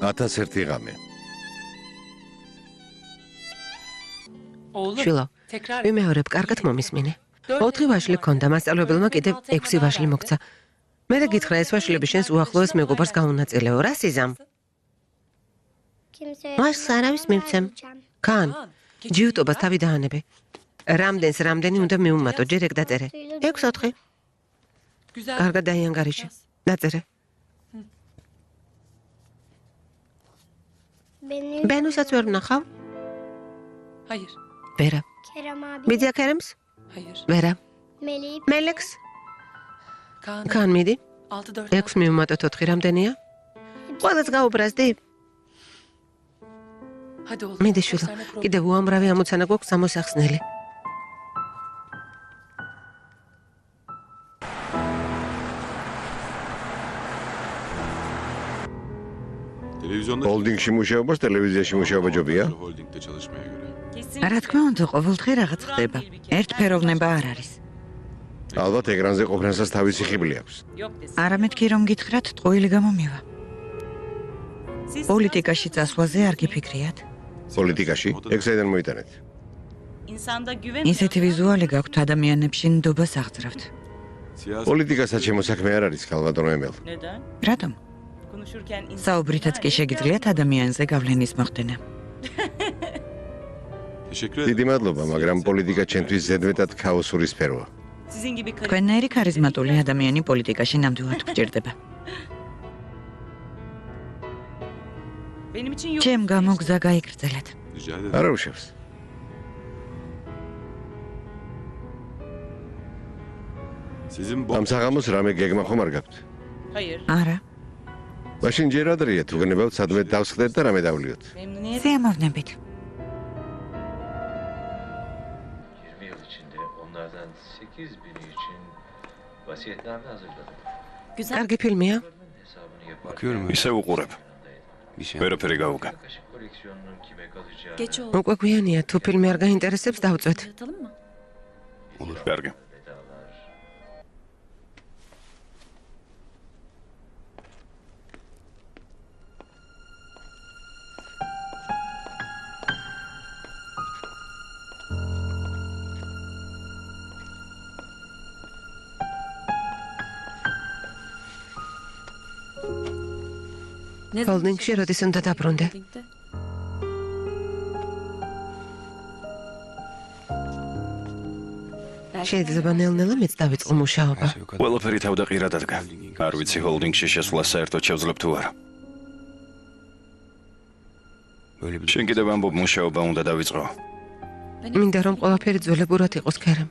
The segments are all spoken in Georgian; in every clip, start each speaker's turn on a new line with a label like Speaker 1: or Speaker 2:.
Speaker 1: 1001 ღამე.
Speaker 2: შვილო, ვიმეორებ, კარგად მომისმინე. 4 ვაშლი ქონდა, მასწავლებელმა კიდევ 6 ვაშლი მოგცა. მე რა გითხრა, ეს ვაშლები შენს უახლოეს მეგობარს გაუნაწილეო, რა სიზამ? ვაშლს არავის მივცემ. კან, ჯიუტობას თავი დაანებე. რამდენს რამდენი უნდა მიუმატო, ჯერ ეგ დაწერე. 6-4. კარგად დაიანგარიში. დაწერე. ბენუსაც ვერ ვნახავ? ვერა. მიდია ქერემს? ვერა. მელექს? კან მიდი. 6 მიუმატოთ 4 რამდენია? ყველას გაუბრაზდი? მიდი შვილო, კიდევ უამრავი ამოცანა გვაქვს ამოსახსნელი.
Speaker 1: ჰოლდინგში მუშაობას ტელევიზიაში მუშაობა ჯობია?
Speaker 3: რა თქმა უნდა, ყოველდღე რაღაც ხდება. ერთფეროვნება არ არის.
Speaker 1: ალბათ ეკრანზე ყოფნასაც თავისი ხიბლი აქვს.
Speaker 3: არამედ კი რომ გითხრათ, ტყუილი გამომივა. პოლიტიკაში წასვლაზე არ გიფიქრიათ?
Speaker 1: პოლიტიკაში? ეგ საიდან მოიტანეთ?
Speaker 3: ისეთი ვიზუალი გაქვთ, ადამიანებში ნდობას აღძრავთ.
Speaker 1: პოლიტიკასაც შემოსაქმე არ არის, ქალბატონო ემელ.
Speaker 3: რატომ? საუბრითაც კი შეგიძლიათ ადამიანზე გავლენის მოხდენა.
Speaker 1: დიდი მადლობა, მაგრამ პოლიტიკა ჩვენთვის ზედმეტად ქაოსური სფეროა.
Speaker 3: თქვენნაირი ქარიზმატული ადამიანი პოლიტიკაში ნამდვილად გვჭირდება. ჩემ გამო გზა გაიგრძელეთ.
Speaker 1: არა უშავს. ამ საღამოს რამე გეგმა ხომ არ გაქვთ?
Speaker 3: არა.
Speaker 1: მაშინ ჯერ ადრეა, თუ გნებავთ სადმე დავსხდეთ და რამე დავლიოთ.
Speaker 3: სიამოვნებით.
Speaker 4: 20 yıl içinde onlardan 8000'i için vasiyetname hazırladım.
Speaker 2: კარგი ფილმია?
Speaker 4: Hesabını yapar.
Speaker 5: Bakıyorum, ise uğurep. Veraperi gavuga.
Speaker 4: Kaşık koleksiyonunun kime kalacağı
Speaker 2: უკვე გვიანია, თუ ფილმი არ გაინტერესებს, დავწვეთ.
Speaker 5: Olur. Berge.
Speaker 2: ჰოლდინგში როდის უნდა დაბრუნდე? შეიძლება ნელ-ნელა მეც დავიწყო მუშაობა.
Speaker 5: ყველაფერი თავდაყირად ადგა. არ ვიცი ჰოლდინგში შესვლა საერთოდ შევძლებ თუ არა. შენ კიდევ ამბობ მუშაობა უნდა დავიწყო.
Speaker 2: მინდა რომ ყველაფერი ძველებურად იყოს ქერემ.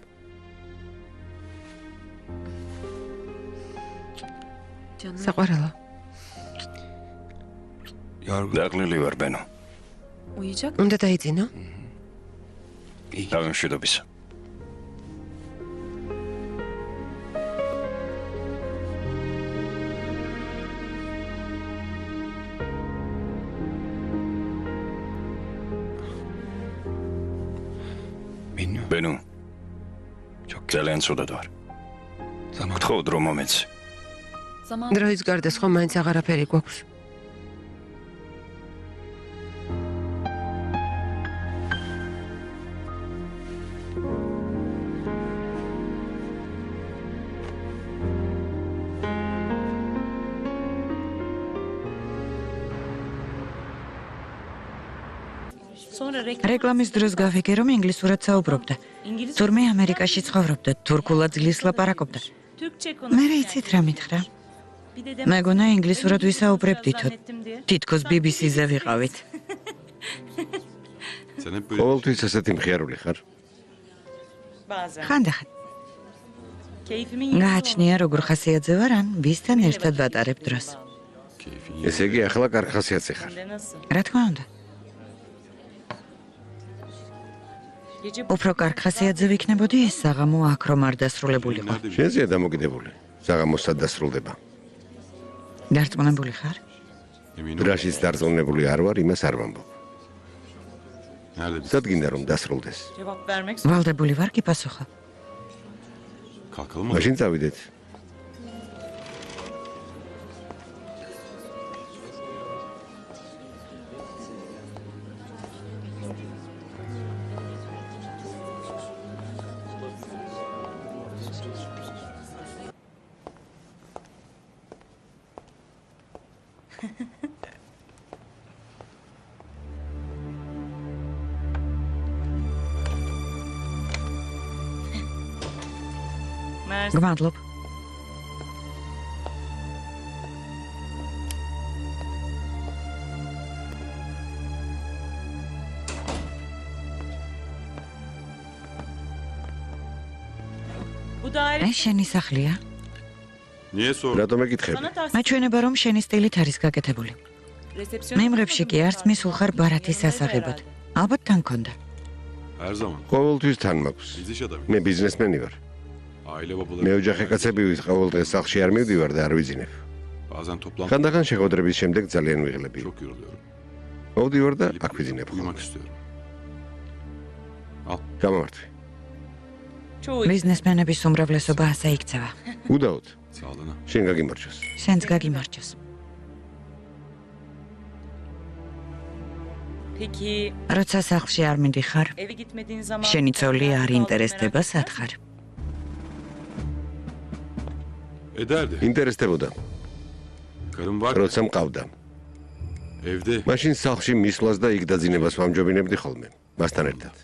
Speaker 2: საყვარელო.
Speaker 5: დაღლილი ვარ ბენო.
Speaker 2: უნდა დაიძინო?
Speaker 5: დავიმშვიდობისა. ბენო. ძალიან ცუდად ვარ. გთხოვთ რომ მომეცი.
Speaker 2: დროის გარდა სხვა მაინც აღარაფერი გვაქვს.
Speaker 3: რეკლამის დროს გავიგე, რომ ინგლისურად საუბრობდა. თურმე ამერიკაში ცხოვრობდა, თურქულად ძლიერს ლაპარაკობდა. მე იცით რა მითხრა? მეგონა ინგლისურად ვისაუბრებდითო. თითქოს BBC-ზე ვიყავით.
Speaker 1: ყოველთვის ასეთი მხიარული ხარ?
Speaker 3: ხანდახან. გააჩნია როგორ ხასიათზე ვარ, ან ვისთან ერთად ვატარებ დროს.
Speaker 1: ესე იგი, ახლა კარგ ხასიათზე ხარ.
Speaker 3: რა თქმა უნდა. უფრო კარგ ხასიათზე ვიქნებოდი ეს საღამო აქ რომ არ დასრულებულიყო.
Speaker 1: შენზეა დამოკიდებული. საღამო სად დასრულდება?
Speaker 3: დარწმუნებული ხარ?
Speaker 1: დრაშის დარწმუნებული არ ვარ, იმას არ ვამბობ. სად გინდა რომ დასრულდეს?
Speaker 3: ვალდებული ვარ კი პასუხა.
Speaker 1: მაშინ წავიდეთ.
Speaker 3: გმადლობ. ეს შენი სახლია?
Speaker 1: რატომ ეკითხები?
Speaker 3: მაჩვენება რომ შენი სტილით არის გაკეთებული. მემღებში კი არც მისულ ხარ ბარათის სასაღებად. ალბათ თან ქონდა.
Speaker 1: ყოველთვის თან მაქვს. მე ბიზნესმენი ვარ. მე ოჯახი კაცები ვით, ყოველ დღეს სახლში არ მივდივარ და არ ვიძინებ. ხანდახან შეხვედრების შემდეგ ძალიან ვიღლები. მოვდივარ და აქ ვიძინებ. გამომართვი.
Speaker 3: ბიზნესმენების უმრავლესობა ასე იქცევა.
Speaker 1: უდაოდ. შენ გაგიმარჯოს.
Speaker 3: შენც გაგიმარჯოს. როცა სახლში არ მიდიხარ, შენი ცოლი არ ინტერესდება სათხარ.
Speaker 1: ინტერესდებოდა. როცა მყავდა. მაშინ სახლში მისვლას და იქ დაძინებას ვამჯობინებდი ხოლმე. მასთან ერთად.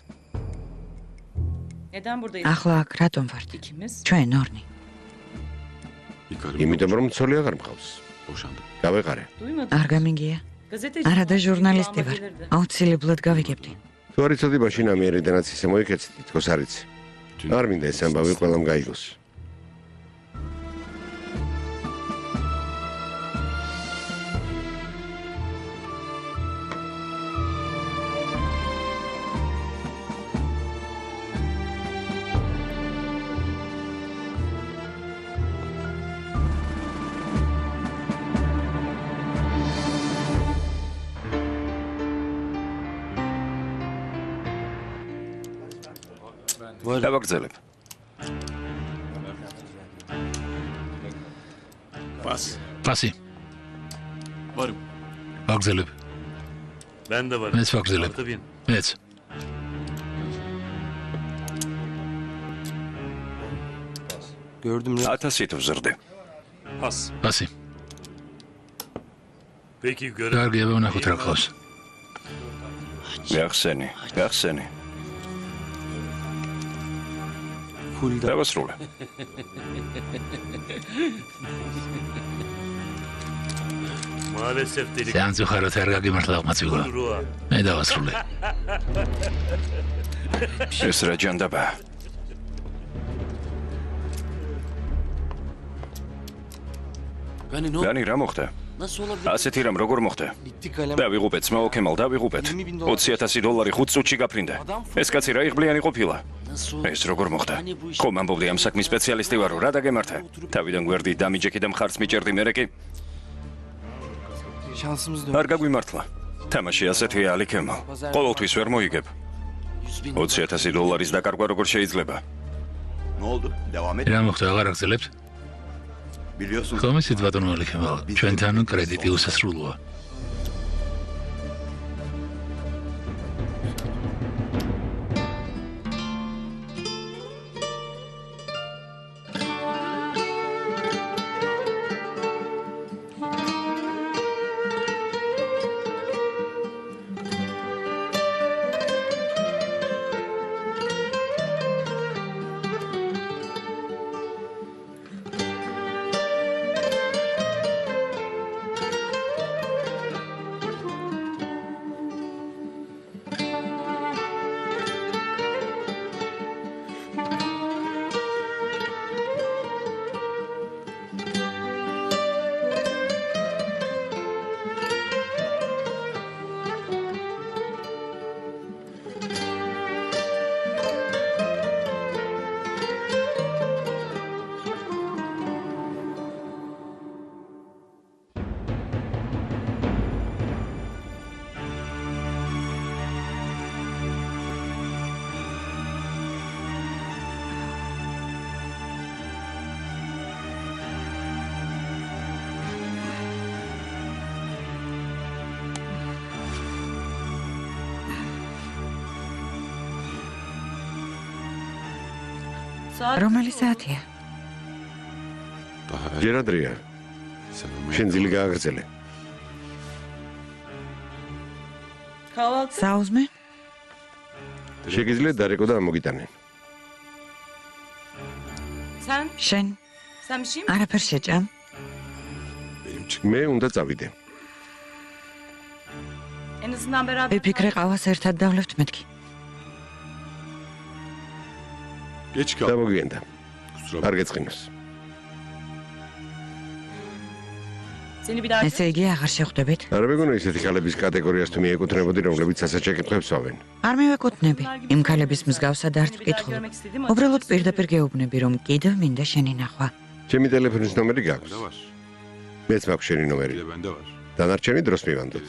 Speaker 3: ახლა აქ რატომ ვართ? ჩვენ ორნი.
Speaker 1: იმიტომ რომ ცოლი აღარ მყავს. გავეყარე.
Speaker 3: არ გამიგია. არა და ჟურნალისტი ვარ. აუცილებლად გავიგებდი.
Speaker 1: თუ არ იცოდი მაშინ ამიერიდანაც ისე მოიქეცდი, თქოს არ იცი. არ მინდა ეს ამბავი ყველამ გაიგოს.
Speaker 5: დავაგრძელებ.
Speaker 6: Pasi.
Speaker 7: Varım.
Speaker 6: Vagzelib.
Speaker 7: Ben de varım.
Speaker 6: Meç vagzelib.
Speaker 7: Tabii.
Speaker 6: Meç.
Speaker 8: Gördüm.
Speaker 5: 1000 ვზრდი.
Speaker 7: Pas.
Speaker 6: Pasi.
Speaker 7: Peki görelim.
Speaker 6: Gargiyeva ვნახოთ რა გყავს.
Speaker 5: გახსენი. დავასრულე.
Speaker 7: Maalesef delik.
Speaker 6: Seansı xarot არ გაგიმართლა აღმაწვივა. მე დავასრულე.
Speaker 5: ეს რა ჯანდაბა? განი რა მოხდა? ასეთი რამ როგორ მოხდა? დავიღუპეთ სმაოქემალ, დავიღუპეთ. $20,000 5 წუთში გაფრინდა. ეს კაცი რა იღბლიანი ყოფილა? ეს როგორ მოხდა? ხომ ამბობდი ამ საქმის სპეციალისტი ვარო, რა დაგემართა? თავიდან გვერდი დამიჯექი და მხარს მიჭერდი მერე კი? არ გაგვიმართლა. თამაში ასეთია ალიქემალ. ყოველთვის ვერ მოიგებ. $20,000 დაკარგვა როგორ შეიძლება?
Speaker 6: რა მოხდა, აღარ აგზელებთ? ხომ ისეთ ბატონო ალიქემალ, ჩვენთან კრედიტი უსასრულოა.
Speaker 3: რომელი საათია?
Speaker 1: ჯერ ადრეა. შენ ძილი გააგრძელე.
Speaker 3: საუზმე?
Speaker 1: შეგიძლიათ დარეკო და ამოგიტანენ.
Speaker 3: შენ? არაფერს შეჭამ?
Speaker 1: მე უნდა წავიდე.
Speaker 3: ვიფიქრე ყავას ერთად დავლევთ მეთქი.
Speaker 1: დამოგიენდა. არ გეწყინოს.
Speaker 3: ესე იგი აღარ შეხვდებით?
Speaker 1: არ მეგონა ისეთი ქალების კატეგორიას თუ მიეკუთვნებოდი, რომლებიც ასეთ შეკითხვებს ვავენ.
Speaker 3: არ მივეკუთვნები. იმ ქალების მსგავსად არც ვკითხულობ. უბრალოდ პირდაპირ გეუბნები, რომ კიდევ მინდა შენი ნახვა.
Speaker 1: ჩემი ტელეფონის ნომერი გაქვს. მეც მაქვს შენი ნომერი. დანარჩენი დროს მივანდოთ.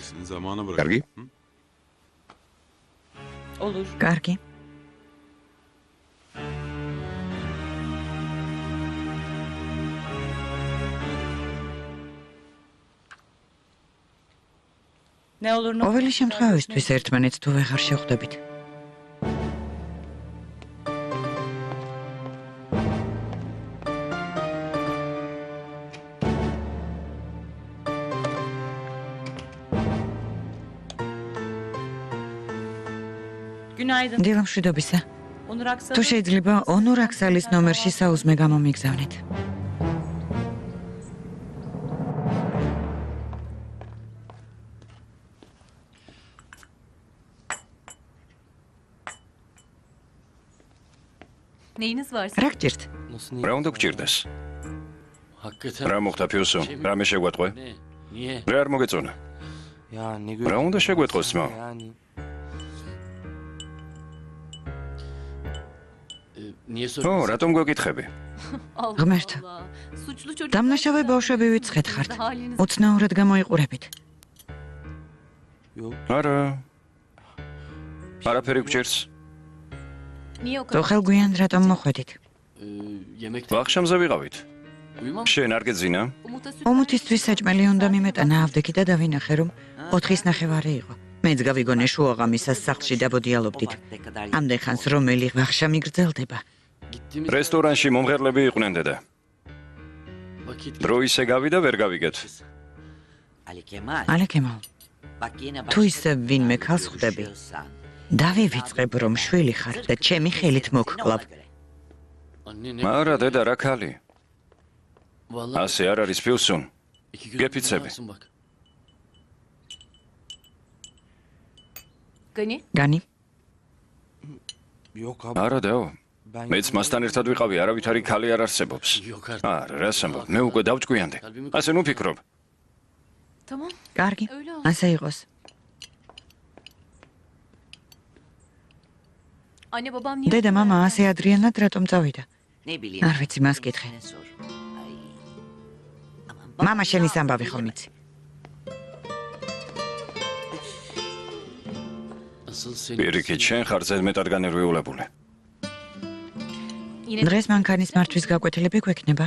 Speaker 1: კარგი?
Speaker 3: კარგი. ყოველი შემთხვევისთვის ერთმანეთს თუ ვეღარ შევხვდებით. დილამშვიდობისა. თუ შეიძლება ონურ აქსალის ნომერში საუზმე გამომიგზავნეთ. რა გჭირთ?
Speaker 5: რა უნდა გჭირდეს? რა მოხდა ფიუსო? რამე შეგვეტყვე? რა არ მოგეწონა? რა უნდა შეგვეტყოს ძმა? ო, რატომ გვეკითხები?
Speaker 3: ღმერთო. დამნაშავე ბავშვები ვიცხეთ ხართ. უცნაურად გამოიყურებით.
Speaker 5: არა. არაფერი გჭირს.
Speaker 3: თუ ხელგვიან რატომ მოხვედით?
Speaker 5: ვახშამზე ვიყავით. შენ არ გეძინა?
Speaker 3: უმუთისთვის საჭმელი უნდა მიმეტანა ავდექი და დავინახე, რომ 4:30 იყო. მეც გავიგონე შუაღამისას სახლში დაბოდიალობდით. ამდენ ხანს რომელი ვახშამი გრძელდება.
Speaker 5: რესტორანში მომღერლები იყვნენ დედა. დრო ისე გავიდა ვერ გავიგეთ.
Speaker 3: ალეკემალ. თუ ისე ვინმე ქალს ხვდები, დავივიწყებ რომ შვილი ხარ და ჩემი ხელით მოგკლავ.
Speaker 5: არა დედა რა ქალი? ასე არ არის ფიუსონ. გეფიცები.
Speaker 3: განი?
Speaker 5: არა დაო. მეც მასთან ერთად ვიყავი, არავითარი ქალი არ არსებობს. არა, რას ამბობ? მე უკვე დავჭკვიანდი. ასე ნუ ფიქრობ.
Speaker 3: კარგი, ასე იყოს. დედა მამა ასე ადრიანად რატომ წავიდა? არ ვიცი, მას კითხე. მამა შენის ამბავი ხომ იცი?
Speaker 5: პირიქით, შენ ხარ ზედმეტად განერვიულებული.
Speaker 3: დღეს მანქანის მართვის გაკვეთილები გვექნება?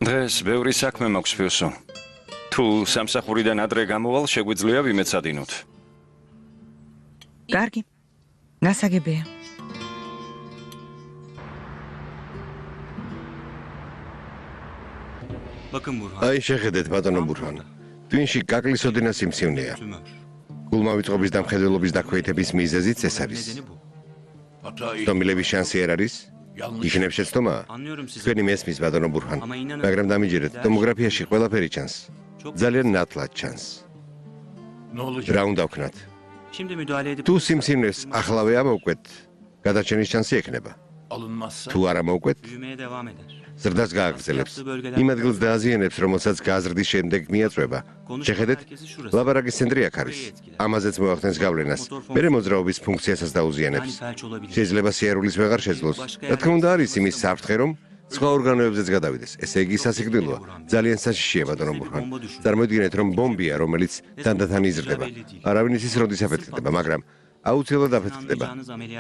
Speaker 5: დღეს ბევრი საქმე მაქვს ფიუსო. თუ სამსახურიდან ადრე გამოვალ, შეგვიძლია ვიმეცადინოთ.
Speaker 3: კარგი. გასაგებია.
Speaker 1: აი შეხედეთ ბატონო ბურჰან. twin-ში კაკლის ოდინა სიმსივნეა. გულმავიწყობის და მხედველობის დაქვეითების მიზეზიც ეს არის. სტომილების შანსი არ არის? იქნებ შეცდომა? თქვენი მესმის ბატონო ბურჰან, მაგრამ დამიჯერეთ, ტომოგრაფიაში ყველაფერი ჩანს. ძალიან ნათლად ჩანს. რა უნდა ვქნათ? თუ სიმსივნეს ახლავე ამოვკვეთ, გადარჩენის შანსი ექნება. თუ არ ამოვკვეთ, ზრდას გააგრძელებს. იმ ადგილს დააზიანებს, რომელსაც გაზრდის შემდეგ მიაწვება. შეხედეთ, ლაბარაკის ცენტრი აქ არის. ამაზეც მოახდენს გავლენას. მერე მოძრაობის ფუნქციასაც დაუზიანებს. შეიძლება სიარულის ვეღარ შეძლოს. რა თქმა უნდა არის იმის საფრთხე, რომ სხვა ორგანოებზეც გადავიდეს. ესე იგი სასიკვდილოა. ძალიან საშიშია ბატონო ბურჰან. წარმოიდგინეთ, რომ ბომბია, რომელიც თანდათან იზრდება. არავინ იცის როდის აფეთქდება, მაგრამ აუცილებლად აფეთქდება.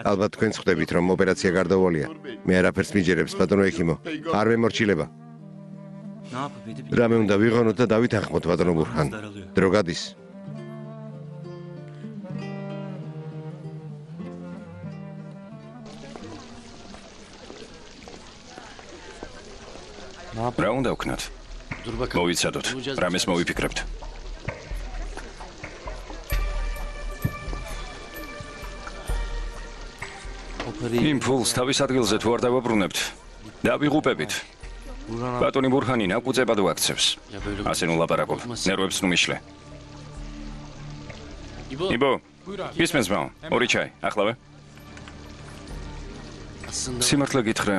Speaker 1: ალბათ თქვენც ხვდებით, რომ ოპერაცია გარდაუვალია. მე არაფერს მიჯერებს, ბატონო ექიმო. არ მემორჩილება. რამე უნდა ვიღონოთ და დავითანხმოთ, ბატონო ბურჰან. დრო გადის.
Speaker 5: რა უნდა ვქნათ? მოვიცადოთ. რამეს მოვიფიქრებთ? იმ ფულს თავის ადგილზე თუ არ დავაბრუნებთ, დავიღუპებით. ბატონი ბურჰანი ნაკუწებად ვაქცევს. ასე ნუ ლაპარაკობ, ნერვებს ნუ მიშლე. იბო, ისმენს მაო, ორი ჩაი, ახლავე. სიმართლე გითხრა,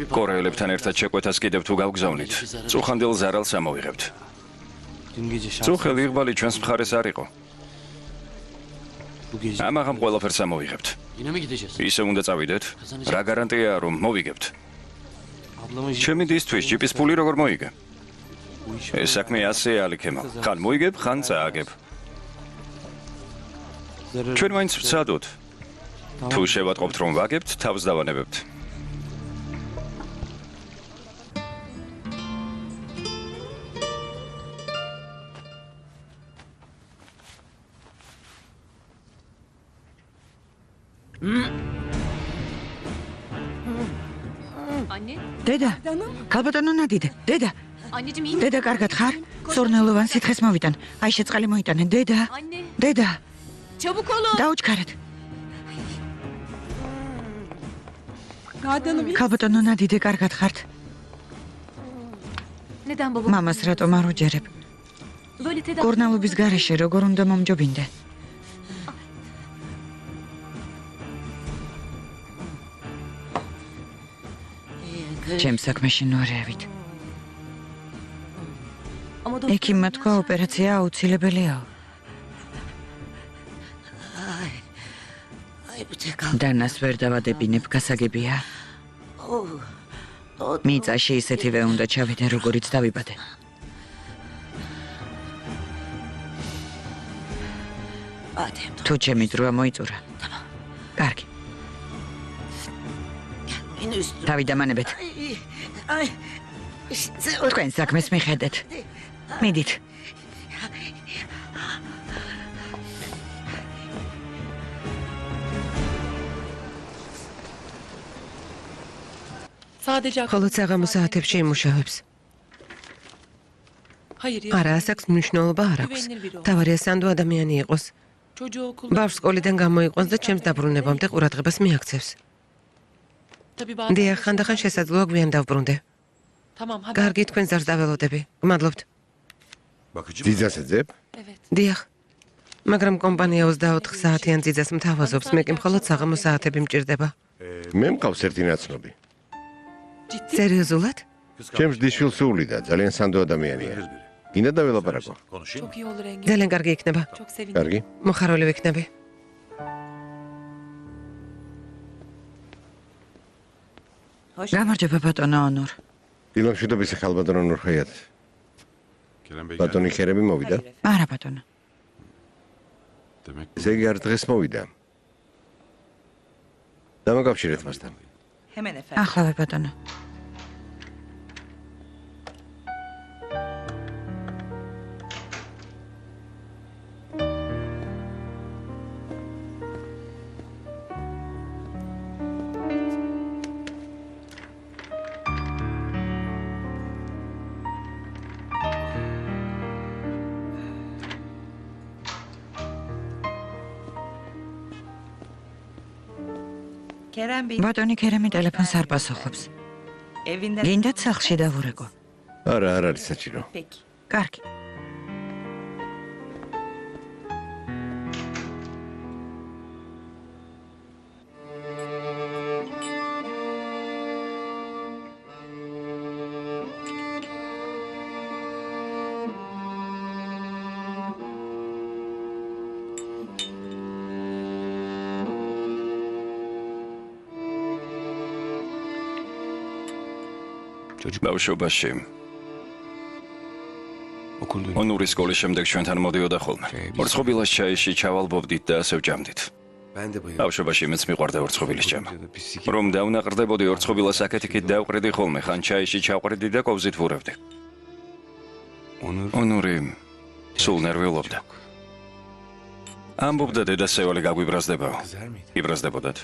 Speaker 5: კორეელებთან ერთად შეკვეთას კიდევ თუ გავგზავნით, წუხანდელ ზარალს ამოვიღებთ. წუხელი იღბალი ჩვენს მხარეს არ იყო. ამაღამ ყველაფერს ამოვიღებთ. ისე უნდა წავიდეთ, რა გარანტიაა რომ მოვიგებთ? ჩემი დისთვის ჯიპის ფული როგორ მოიგე? ეს საქმე ასე ალიქემა. ხან მოიგებ, ხან წააგებ. ჩვენ მაინც ვცადოთ. თუ შევატყობთ რომ ვაგებთ, თავს დავანებებთ.
Speaker 3: დედა, ქალბატონო ნადიდე, დედა. დედა, კარგად ხარ? სურნელოვან სითხეს მოვიტან. აი შეწყალი მოიტანე, დედა. დედა. დაუჩქარეთ. ქალბატონო ნადიდე, კარგად ხართ? მამას რატომ არ უჯერებ? კორნალობის გარეშე როგორ უნდა მომჯობინდე? ჩემ საქმეში ნორევით. ექიმმა თქვა ოპერაცია აუცილებელია. დანას ვერ დავადებინებ, გასაგებია. მიწაში ისეთივე უნდა ჩავიდე, როგორიც დავიბადე. თუ ჩემი დროა მოიწურა. კარგი. თავი დამანებეთ. თქვენ საქმეს მიხედეთ. მიდით.
Speaker 2: ხოლო საღამო საათებში იმუშავებს. არა, ასაკს მნიშვნელობა არ აქვს. თავარია სანდო ადამიანი იყოს. ბავშვს სკოლიდან გამოიყვანს და ჩემს დაბრუნებამდე ყურადღებას მიაქცევს. დიახ, ხანდახან შესაძლოა გვიან დავბრუნდე. კარგი, თქვენ ზარს დაველოდები. გმადლობთ.
Speaker 1: ძიძას ეძებ?
Speaker 2: დიახ. მაგრამ კომპანია 24 საათიან ძიძას მთავაზობს, მე კი მხოლოდ საღამო საათები მჭირდება.
Speaker 1: მე მყავს ერთი ნაცნობი.
Speaker 2: სერიოზულად?
Speaker 1: ჩემს დიშვილს უვლიდა, ძალიან სანდო ადამიანია. გინდა დაველაპარაკო?
Speaker 2: ძალიან კარგი იქნება.
Speaker 1: კარგი.
Speaker 2: მოხარული ვიქნები.
Speaker 3: გამარჯობა ბატონო ონურ.
Speaker 1: დილამშვიდობის ხალბატონო ნურხაიათ. ბატონი ხერები მოვიდა?
Speaker 3: არა ბატონო.
Speaker 1: ესე იგი არ დღეს მოვიდა. დამაკავშირეთ მასთან.
Speaker 3: ახლავე ბატონო. ბატონი ქერემი ტელეფონს არ პასუხობს. გინდათ სახლში დავურეკო?
Speaker 1: არა, არ არის საჭირო.
Speaker 3: კარგი.
Speaker 5: ბავშვობაში ონურის სკოლის შემდეგ ჩვენთან მოდიოდა ხოლმე. ორცხობილას ჩაიში ჩავალბობდით და ასე ვჭამდით. ბავშვობაში მეც მიყვარდა ორცხობილის ჭამა. რომ დავნაყრდებოდი ორცხობილას აქეთ-იქით დავყრიდი ხოლმე, ხან ჩაიში ჩავყრიდი და კოვზით ვურევდი. ონური სულ ნერვიულობდა. ამბობდა დედასევალი გაგვიბრაზდებაო. იბრაზდებოდათ?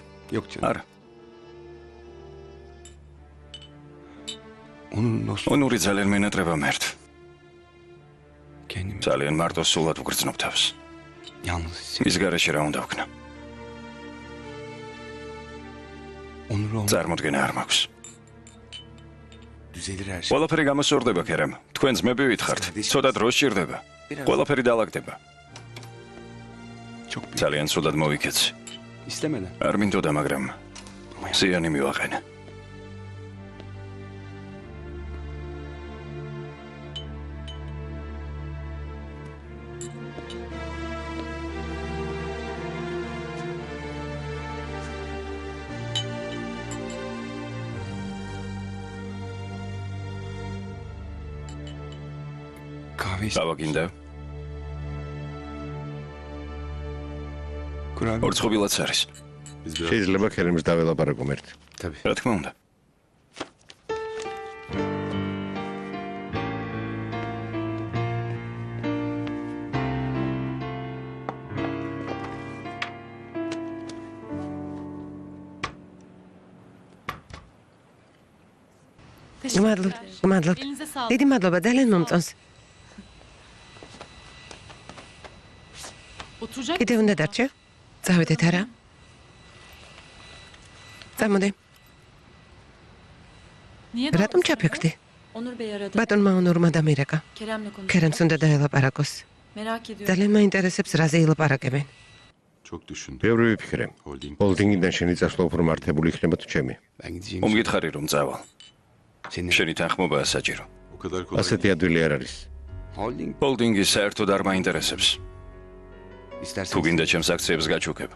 Speaker 5: არა. ონური ძალიან მენატრება მერტ. ძალიან მარტო სულად ვგრძნობ თავს. ის გარეშე რა უნდა ვქნა? წარმოდგენა არ მაქვს. ყველაფერი გამოსორდება, ქერამ. თქვენ ძმები ვითხრთ. ცოტა დრო სჭირდება. ყველაფერი დაალაგდება. ძალიან ცუდად მოვიქეცი. არ მინდოდა, მაგრამ ზიანი მივაყენე.Ава გინდა? ორცხობილაც არის.
Speaker 1: შეიძლება ქერემს დაველაპარაკო ერთ.
Speaker 5: რა თქმა უნდა.
Speaker 2: გმადლობთ. დიდი მადლობა, ძალიან მომწონს. კიდე უნდა დარჩე? წავედეთ არა? წამოდი. რატომ ჩაფიქრდი? ბატონმა ონურმა დამირეკა. ქერემს უნდა დაელაპარაკოს. ძალიან მაინტერესებს რაზე ილაპარაკებენ.
Speaker 1: ბევრი ვიფიქრე. ჰოლდინგიდან შენი წასვლა უფრო მართებული იქნება თუ ჩემი.
Speaker 5: უმგითხარი რომ წავალ. შენი თანხმობაა საჭირო.
Speaker 1: ასეთი ადვილი არ არის.
Speaker 5: ჰოლდინგი საერთოდ არ მაინტერესებს. თუ გინდა ჩემს აქციებს გაჩუქებ.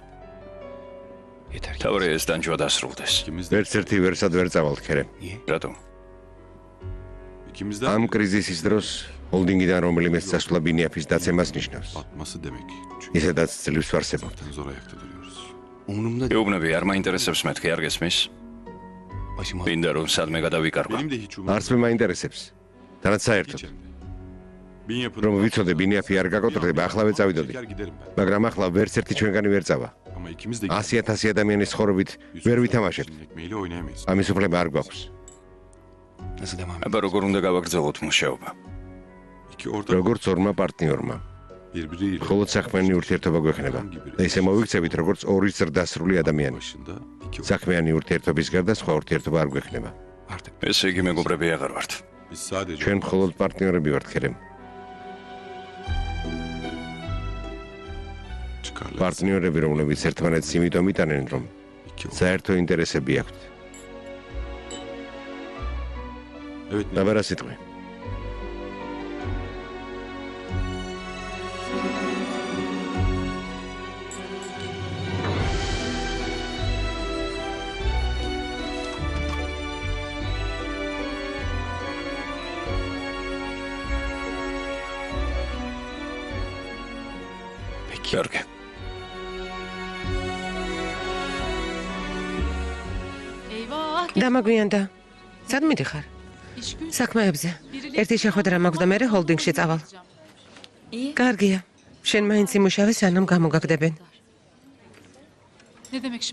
Speaker 5: თავი ეს დანჯვა დასრულდეს.
Speaker 1: ერთ-ერთი ვერსად ვერ წავალთ ქერემ.
Speaker 5: რატომ?
Speaker 1: ამ კრიზისის დროს ჰოლდინგიდან რომელიმე წასვლა ბინიაფის დაცემას ნიშნავს. ისედაც ძლივს ვარსებობთ.
Speaker 5: ეუბნები არ მაინტერესებს მეთქი არ გესმის? მინდა რომ სადმე გადავიკარგო.
Speaker 1: არც მე მაინტერესებს. თანაც საერთოდ. რომ ვიცოდე ბინიაფი არ გაკოტრდება, ახლავე წავიდოდი. მაგრამ ახლა ვერც ერთი ჩვენგანი ვერ წავა. 100,000 ადამიანის ხორობით ვერ ვითამაშებთ. ამის უფლება არ გვაქვს.
Speaker 5: აბა როგორ უნდა გავაგრძელოთ მუშაობა?
Speaker 1: როგორც ორმა პარტნიორმა. მხოლოდ საქმიანი ურთიერთობა გვექნება. და ისე მოვიქცევით როგორც ორი ზრდასრული ადამიანი. საქმიანი ურთიერთობის გარდა სხვა ურთიერთობა არ გვექნება.
Speaker 5: ესე იგი მეგობრები აღარ ვართ.
Speaker 1: ჩვენ მხოლოდ პარტნიორები ვართ ქერემ. პარტნიორები, რომლებიც ერთმანეთს იმიტომ იტანენ, რომ საერთო ინტერესები აქვთ. აბა რა სიტყვი?
Speaker 5: კარგი.
Speaker 2: დამაგვიანდა. სად მიდიხარ? საქმეებზე. ერთი შეხვედრა მაქვს და მე ჰოლდინგში წავალ. კარგია. შენ მაინც იმუშავე სანამ გამოგაგდებენ.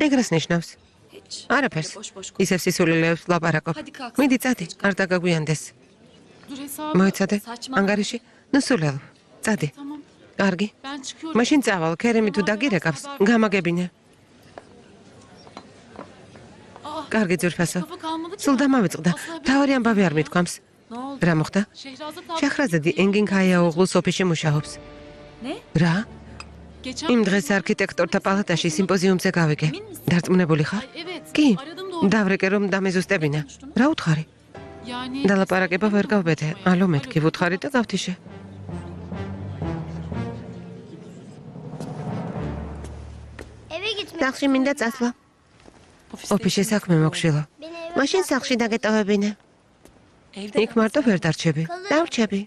Speaker 2: ეგრას ნიშნავს. არაფერს. ისევ სისულელეებს ლაპარაკობ. მიდი წადი, არ დაგაგვიანდეს. მოიცადე? ანგარიში? ნუ სულელ. წადი. კარგი. მაშინ წავალ, ქერემი თუ დაგირეკავს, გამაგებინე. კარგი ძვირფასო. სულ დამავიწყდა. თავარი ამბავი არ მithქვამს. რა მოხდა? შეხრაზადი ენგინქაია ოღლუს ოფისში მუშაობს. რა? იმ დღეს არქიტექტორთა პალატაში სიმპოზიუმზე გავიგე. დარწმუნებული ხარ? კი. დავრეკე რომ დამეზუსტებინა. რა უთხარი? დალაპარაკება ვერ გავბედე. ალო მეთქი ვუთხარი და გავთიშე. სახლში მინდა წასვლა. ოფისში საქმე მოგშვილო. მაშინ სახლში დაგეტოვებინე. იქ მარტო ვერ დარჩები. დავრჩები.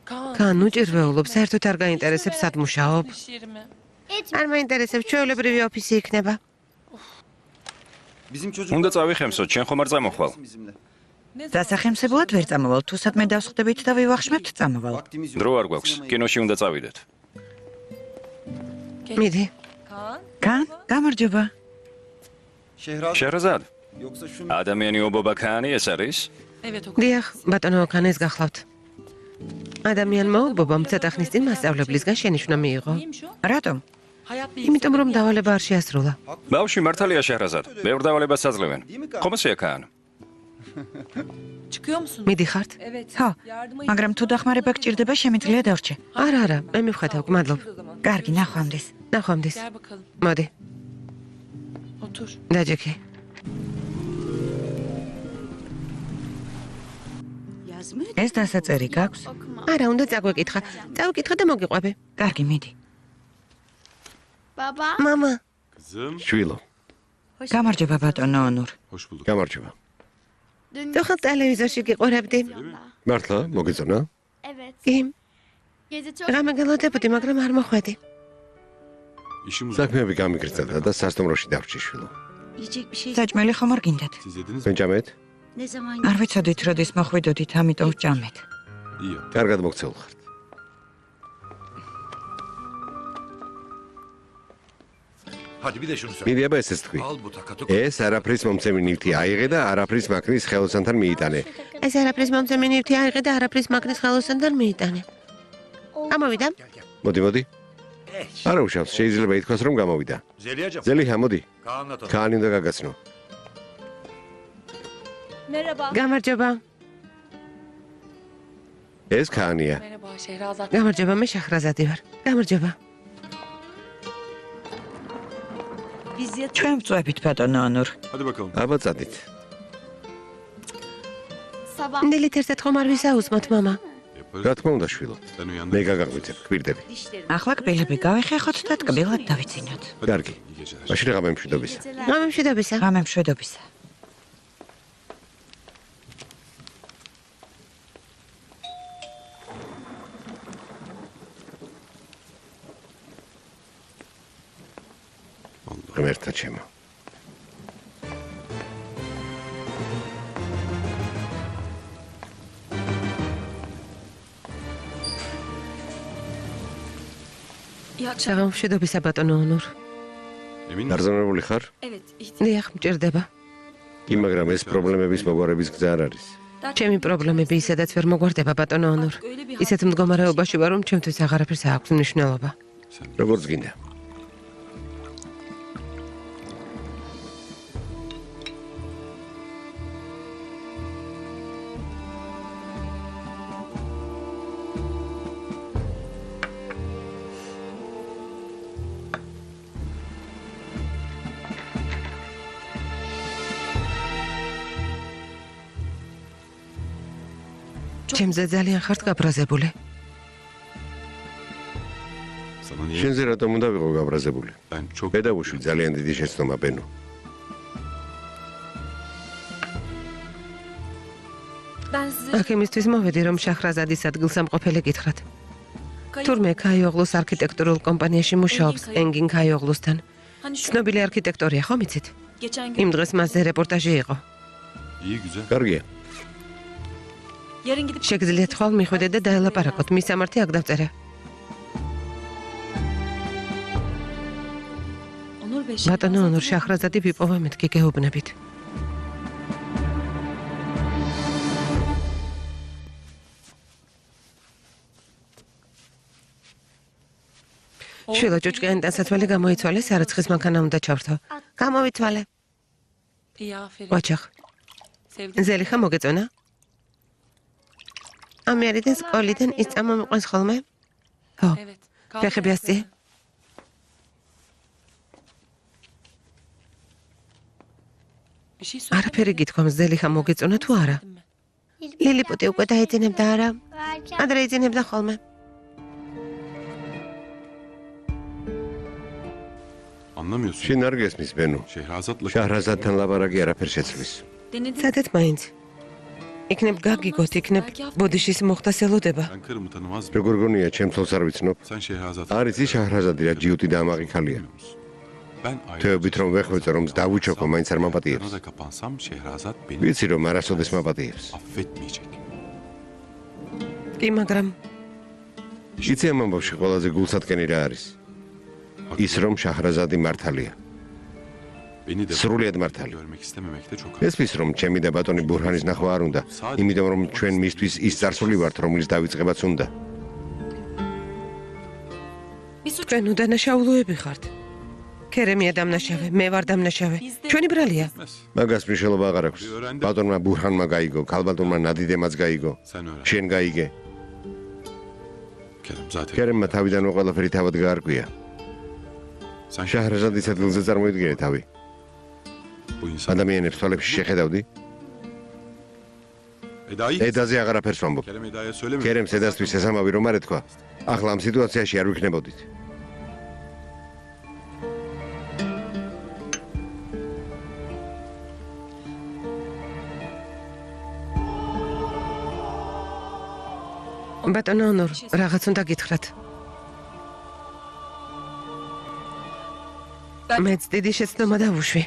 Speaker 2: კან უჭირვეულობს, საერთოდ არ გაინტერესებს სად მუშაობ. არ მაინტერესებს, ჩვეულებრივი ოფისი იქნება.
Speaker 5: უნდა წავიხემსოთ, შენ ხომ არ წამოხვალ?
Speaker 3: დასახემსებლად ვერ წამოვალ, თუ სადმე დავსხდებით და ვივახშმებთ, წამოვალ.
Speaker 5: დრო არ გვაქვს, კინოში უნდა წავიდეთ.
Speaker 2: მიდი.
Speaker 3: კან, გამარჯობა.
Speaker 5: შეჰრაზად. ადამიანი ობობა ქანი ეს არის?
Speaker 2: დიახ, ბატონო ქანეს გახლავთ. ადამიანმა ობობამ ცოტა ხნის წინ მასწავლებლისგან შენიშვნა მიიღო.
Speaker 3: რატომ?
Speaker 2: იმიტომ რომ დავალება არ შეასრულა.
Speaker 5: ბავშვი მართალია შეჰრაზად. ბევრ დავალებას აძლევენ. ხომ ესეა ქაან?
Speaker 2: მიდიხართ?
Speaker 3: ხო, მაგრამ თუ დახმარება გჭირდება, შემიძლია დარჩე.
Speaker 2: არა, მე მივხვდავ, გმადლობ.
Speaker 3: კარგი, ნახვამდის.
Speaker 2: ნახვამდის. მოდი. დაჯექი.
Speaker 3: ეს დასაწერი გაქვს?
Speaker 2: არა, უნდა წაგვეკითხა. წავიკითხა და მოგიყვები.
Speaker 3: კარგი, მიდი.
Speaker 2: მამა,
Speaker 1: შვილო,
Speaker 3: გამარჯობა ბატონო ონურ.
Speaker 1: გამარჯობა.
Speaker 2: თუ ხელ ტელევიზორში გიყურებდი?
Speaker 1: მართლა, მოგეწონა?
Speaker 2: კი. რამე გელოდებოდი, მაგრამ არ მოხვედი.
Speaker 1: საქმეები გამიგრძელდა და სასტუმროში დავრჩი შვილო.
Speaker 3: საჭმელი ხომ არ გინდათ?
Speaker 1: მენჭამეთ?
Speaker 3: არ ვიცოდით, როდის მოხვიდოდით, ამიტომ ვჭამეთ.
Speaker 1: კარგად მოგცეულ ხართ. მიდი აბა ესეც თქვი. ეს არაფრის მომცემი ნივთი აიღე და არაფრის მაქნის ხელოსანთან მიიტანე.
Speaker 2: ეს არაფრის მომცემი ნივთი აიღე და არაფრის მაქნის ხელოსანთან მიიტანე. გამოვიდა?
Speaker 1: მოდი. არა უშავს, შეიძლება ითქვას რომ გამოვიდა. ზელიხა, მოდი. ქაანი უნდა გაგაცნო.
Speaker 2: გამარჯობა.
Speaker 1: ეს ქაანია.
Speaker 2: გამარჯობა, მე შაჰრაზადი ვარ. გამარჯობა.
Speaker 3: ჩვენ ვწვევით ბატონო ონურ.
Speaker 1: აბა წადით.
Speaker 2: დილით ერთად ხომ არ ვისაუზმოთ, მამა?
Speaker 1: რა თქმა უნდა შვილო. მე გაგაღვიძებ, გვირდები.
Speaker 3: ახლა კბილები გავეხეხოთ და ტკბილად დავიცინოთ.
Speaker 1: კარგი. მაშინ ღამე მშვიდობისა.
Speaker 2: ღამე მშვიდობისა.
Speaker 3: ღამე მშვიდობისა.
Speaker 1: ღმერთთა ჩემო.
Speaker 2: ღამე მშვიდობისა ბატონო ონურ.
Speaker 1: დარწმუნებული ხარ?
Speaker 2: დიახ, მჭირდება.
Speaker 1: კი, მაგრამ ეს პრობლემების მოგვარების გზა არ არის.
Speaker 2: ჩემი პრობლემები ისედაც ვერ მოგვარდება ბატონო ონურ. ისეთ მდგომარეობაში ვარ, რომ ჩემთვის აღარაფერს აქვს მნიშვნელობა.
Speaker 1: როგორც გინდა.
Speaker 2: ჩემზე ძალიან ხართ გაბრაზებული.
Speaker 1: შენზე რატომ უნდა ვიყო გაბრაზებული? პედაგოგი ძალიან დიდი შეცდომა ბენო.
Speaker 2: აქ იმისთვის მოვედი, რომ შაჰრაზადის ადგილსამყოფელი გითხრათ. თურმე ქაიოღლუს არქიტექტურულ კომპანიაში მუშაობს ენგინ ქაიოღლუსთან. ცნობილი არქიტექტორია, ხომ იცით? იმ დღეს მასზე რეპორტაჟი იყო.
Speaker 1: კარგია.
Speaker 2: შეგიძლიათ ხვალ მიხვიდე და დაელაპარაკოთ, მის სამართი აქ დავწერე. ბატონო ონურ, შაჰრაზადი ვიპოვა მეთქი გეუბნებით. შვილო ჭუჭკიანი დასაცველი გამოიცვალე, სარაცხის მანქანა უნდა ჩავრთო. გამოვიცვალე. ოჩახ. ზელიხა მოგეწონა? ამერიდან სკოლიდან ის წამომიყვანს ხოლმე? ხო. ფეხები ასწიე. არაფერი გითხოვს, ზელიხა მოგეწონა თუ არა? ლილიპუტი უკვე დაიძინებდა არა? ადრე იძინებდა ხოლმე.
Speaker 1: შენ არ გესმის ბენო. შაჰრაზადთან ლაპარაკი არაფერს შეცვლის.
Speaker 2: სადაც მაინც. იქნებ გაგიგოთ, იქნებ ბოდიშის მოხდას ელოდება.
Speaker 1: როგორ გონია, ჩემ თავს არ ვიცნობ? არის ის შაჰრაზადი რა ჯიუტი და ამაყი ხალია. თეობით რომ ვეხვეწე რომ დავუჩოქო, მაინც არ მაპატიებს. ვიცი რომ არასოდეს მაპატიებს.
Speaker 2: კი, მაგრამ
Speaker 1: იცი ამ ამბავში ყველაზე გულსატკენი რა არის? ის რომ შაჰრაზადი მართალია. სრულიად მართალი. ესმის რომ ჩემი და ბატონი ბურჰანის ნახვა არ უნდა, იმიტომ რომ ჩვენ მისთვის ის წარსული ვართ, რომლის დავიწყებაც უნდა.
Speaker 2: თქვენ უდანაშაულოები ხართ. ქერემია დამნაშავე, მე ვარ დამნაშავე. ჩვენი ბრალია.
Speaker 1: მაგას მნიშვნელობა აღარ აქვს. ბატონმა ბურჰანმა გაიგო, ქალბატონმა ნადიდემაც გაიგო. შენ გაიგე. ქერემმა თავიდანვე ყველაფერი თავად გაარკვია. შაჰრაზადის ადგილზე წარმოიდგინე თავი. ადამიანებს თვალებში შეხედავდი? ედაზე აღარაფერს ვამბობ. ქერემს ედასთვის ესამავი რომ არ ეთქვა. ახლა ამ სიტუაციაში არ ვიქნებოდით.
Speaker 2: ბატონო ონორ, რაღაც უნდა გითხრათ. მეც დიდი შეცდომა დავუშვი.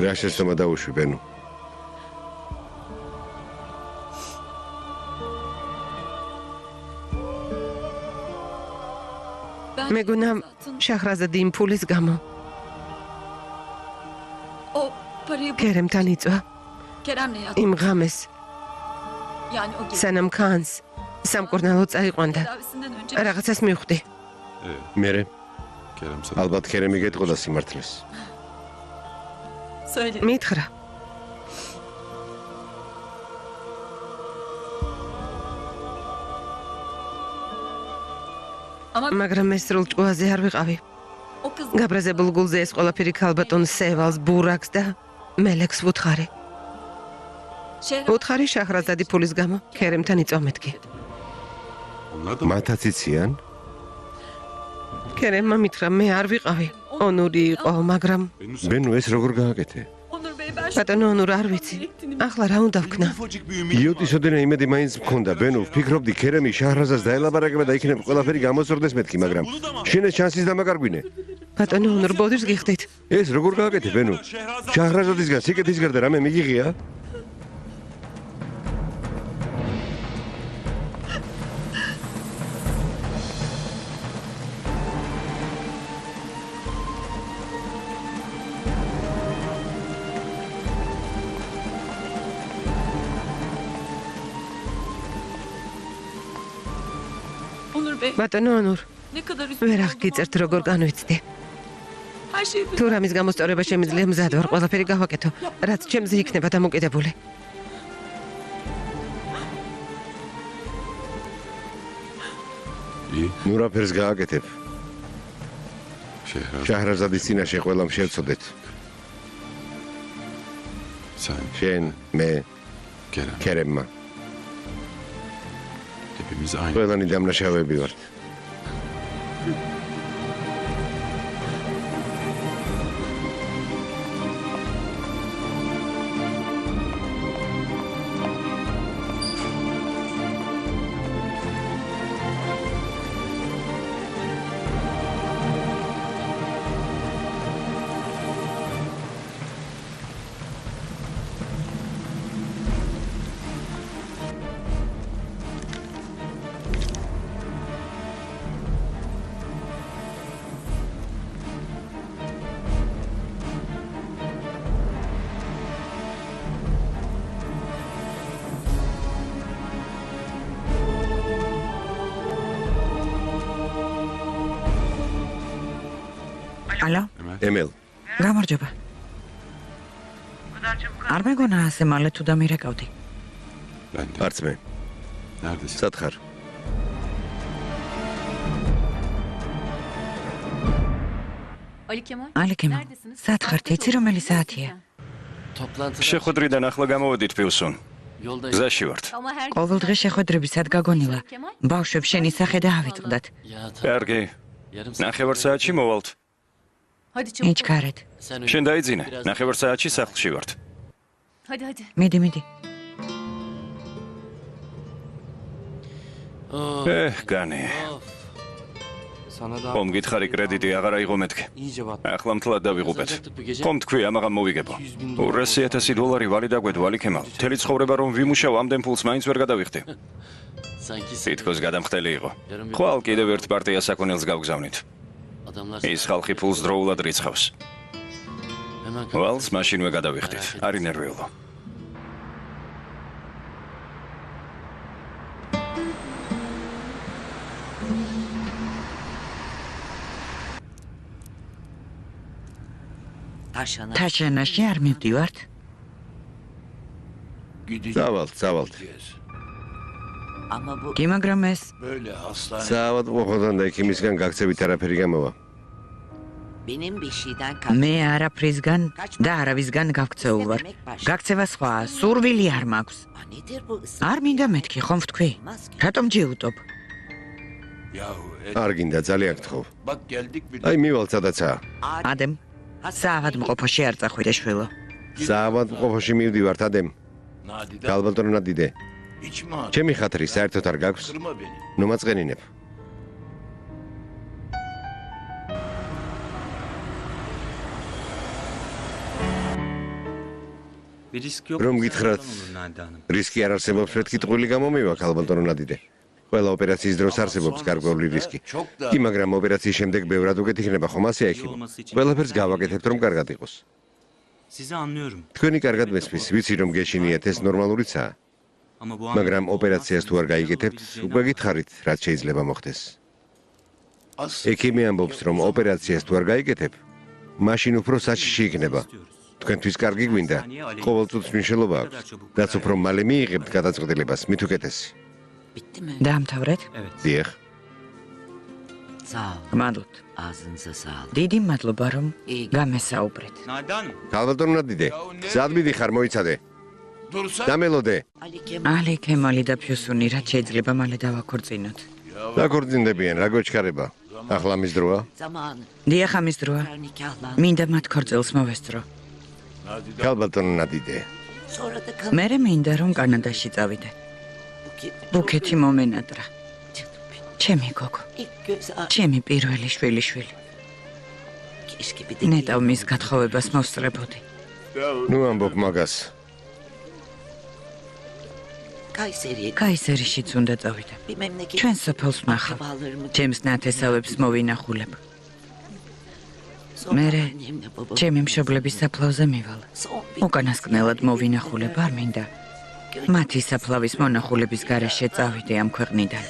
Speaker 1: რა შეცდომა დავუშვი, ბენო?
Speaker 2: მეგონა შაჰრაზადი იმ ფულის გამო. ქერემთან იწვა. იმ ღამეს. სანამ ქანს სამკურნალო წაიყვანდა. რაღაცას მივხვდი.
Speaker 1: მერე? ალბათ ქერემი გეტყოდა სიმართლეს.
Speaker 2: მითხრა. მაგრამ ეს სრულ ჭკუაზე არ ვიყავი. გაბრაზებულ გულზე ეს ყველაფერი ქალბატონ სევალს, ბურაკს და მელექს ვუთხარი. ვუთხარი შაჰრაზადი ფულის გამო ქერემთან იწვა მეთქი.
Speaker 1: მათაც იციან?
Speaker 2: ქერემმა მითხრა მე არ ვიყავი. ონური იყო, მაგრამ
Speaker 1: ბენო ეს როგორ გააკეთე?
Speaker 2: ბატონო ონურ არ ვიცი. ახლა რა უნდა ვქნა?
Speaker 1: იოტისოდენა იმედი მაინც მქონდა, ბენო, ვფიქრობდი ქერემი შაჰრაზადს დაელაპარაკება და იქნებ ყველაფერი გამოსწორდეს მეთქი, მაგრამ შენ ეს შანსის დამაკარგვინე.
Speaker 2: ბატონო ონურ ბოდიშს გიხდით.
Speaker 1: ეს როგორ გააკეთე, ბენო? შაჰრაზადისგან სიკეთის გარდა რამე მიგიღია?
Speaker 2: ბატონო ონურ, ვერ აღგიწერთ როგორ განვიცდი. თუ რამის გამოსწორება შემიძლია მზად ვარ, ყველაფერი გავაკეთო, რაც ჩემზე იქნება დამოკიდებული.
Speaker 1: ნუ რაფერს გააკეთებ. შაჰრაზადის წინაშე ყველამ შევწოდეთ. შენ, მე, ქერემმა. ყველანი დამნაშავეები ვართ.
Speaker 3: ალო?
Speaker 1: ემელ.
Speaker 3: გამარჯობა. არ მეგონა ასე მალე თუ დამირეკავდი.
Speaker 1: არც მე. სათხარ.
Speaker 3: ალი კემალ, სათხარ, იცი რომელი საათია?
Speaker 5: შეხვედრიდან ახლა გამოვედით პილსონ. გზაში ვართ.
Speaker 3: ყოველდღე შეხვედრებისად გაგონილა. ბავშვებს შენი სახე დაავიწყდათ.
Speaker 5: კარგი. ნახევარ საათში მოვალთ.
Speaker 3: იჩქარეთ.
Speaker 5: შენ დაიძინე. ნახევარ საათში სახლში ვართ.
Speaker 3: მიდი, მიდი.
Speaker 5: განი. ხომ გითხარი კრედიტი აღარ აიღო მეთქე. ახლა მთლად დავიღუპეთ. ხომ თქვი ამაღამ მოვიგებო. $200,000 ვალი დაგვედ ვალი ქემალ. მთელი ცხოვრება რომ ვიმუშავ ამდენ ფულს მაინც ვერ გადავიხდი. თითქოს გადამხდელი იყო. ხვალ კიდევ ერთ პარტიას საქონელს გავგზავნით. ის ხალხი ფულს დროულად რიცხავს. ვალს მაშინვე გადავიხდით. არი ნერვიულო.
Speaker 3: თაშანაში არ მივდივართ?
Speaker 1: Zavallt.
Speaker 3: კი, მაგრამ ეს
Speaker 1: Zavallt მოხდან და იქიმისგან გაქცევით არაფერი გამოვა.
Speaker 3: მე არაფრისგან და არავისგან გავქცეულ ვარ. გაქცევა სხვაა, სურვილი არ მაქვს. არ მინდა მეთქი, ხომ ვთქვი? რატომ ჯიუტობ?
Speaker 1: არ გინდა ძალიან გთხოვ. აი მივალ სადაცა.
Speaker 3: ადემ, საავადმყოფოში არ წახვიდე შვილო.
Speaker 1: საავადმყოფოში მივდივართ ადემ. გალბატონო ნადიდე. ჩემი ხათრი საერთოდ არ გაქვს. ნუ მაწყენინებ. რომ გითხრათ, რისკი არ არსებობს, მეთქი ტყუილი გამომივა, გალბატონო ნადიდე. ყველა ოპერაციის დროს არსებობს გარკვეული რისკი. კი, მაგრამ ოპერაციის შემდეგ ბევრად უკეთ იქნება, ხომ ასე ექიმო? ყველაფერს გავაკეთებთ, რომ კარგად იყოს. თქვენი კარგად მესმის, ვიცი რომ გეშინიათ, ეს ნორმალურიცაა. მაგრამ ოპერაციას თუ არ გაიგეთებთ, უკვე გითხარით, რაც შეიძლება მოხდეს. ექიმი ამბობს, რომ ოპერაციას თუ არ გაიგეთებ, მაშინ უფრო საჭიში იქნება. თქვენთვის კარგი გვინდა, ყოველ წუთს მნიშვნელობა აქვს. რაც უფრო მალე მიიღებთ გადაწყვეტილებას, მით უკეთესი.
Speaker 3: დაამთავრეთ?
Speaker 1: დიახ.
Speaker 3: გმადლობთ. დიდი მადლობა რომ გამესაუბრეთ.
Speaker 1: გალბატონო ნადიდე, სად მიდიხარ, მოიცადე. დამელოდე.
Speaker 3: ალი ქემალი და ფიუსუნი რაც შეიძლება მალე დავაქორწინოთ.
Speaker 1: დაქორწინდებიან, რა გვეჩქარება? ახლა მის დროა.
Speaker 3: დიახ, ამის დროა. მინდა მათ ქორწილს მოვესწრო.
Speaker 1: გალბატონო ნადიდე.
Speaker 3: მერე მინდა რომ კანადაში წავიდე. ბუქეთი მომენატრა. ჩემი გოგო. ჩემი პირველი შვილიშვილი. ნეტავ მის გათხოვებას მოვსწრებოდი.
Speaker 1: ნუ ამბობ მაგას.
Speaker 3: კაისერიშიც უნდა წავიდე. ჩვენ სოფელს ვნახავ. ჩემს ნათესავებს მოვინახულებ. მერე ჩემი მშობლების საფლავზე მივალ. უკანასკნელად მოვინახულებ, არ მინდა. მათი საფლავის მონახულების გარეშე წავიდე ამ ქვეყნიდან.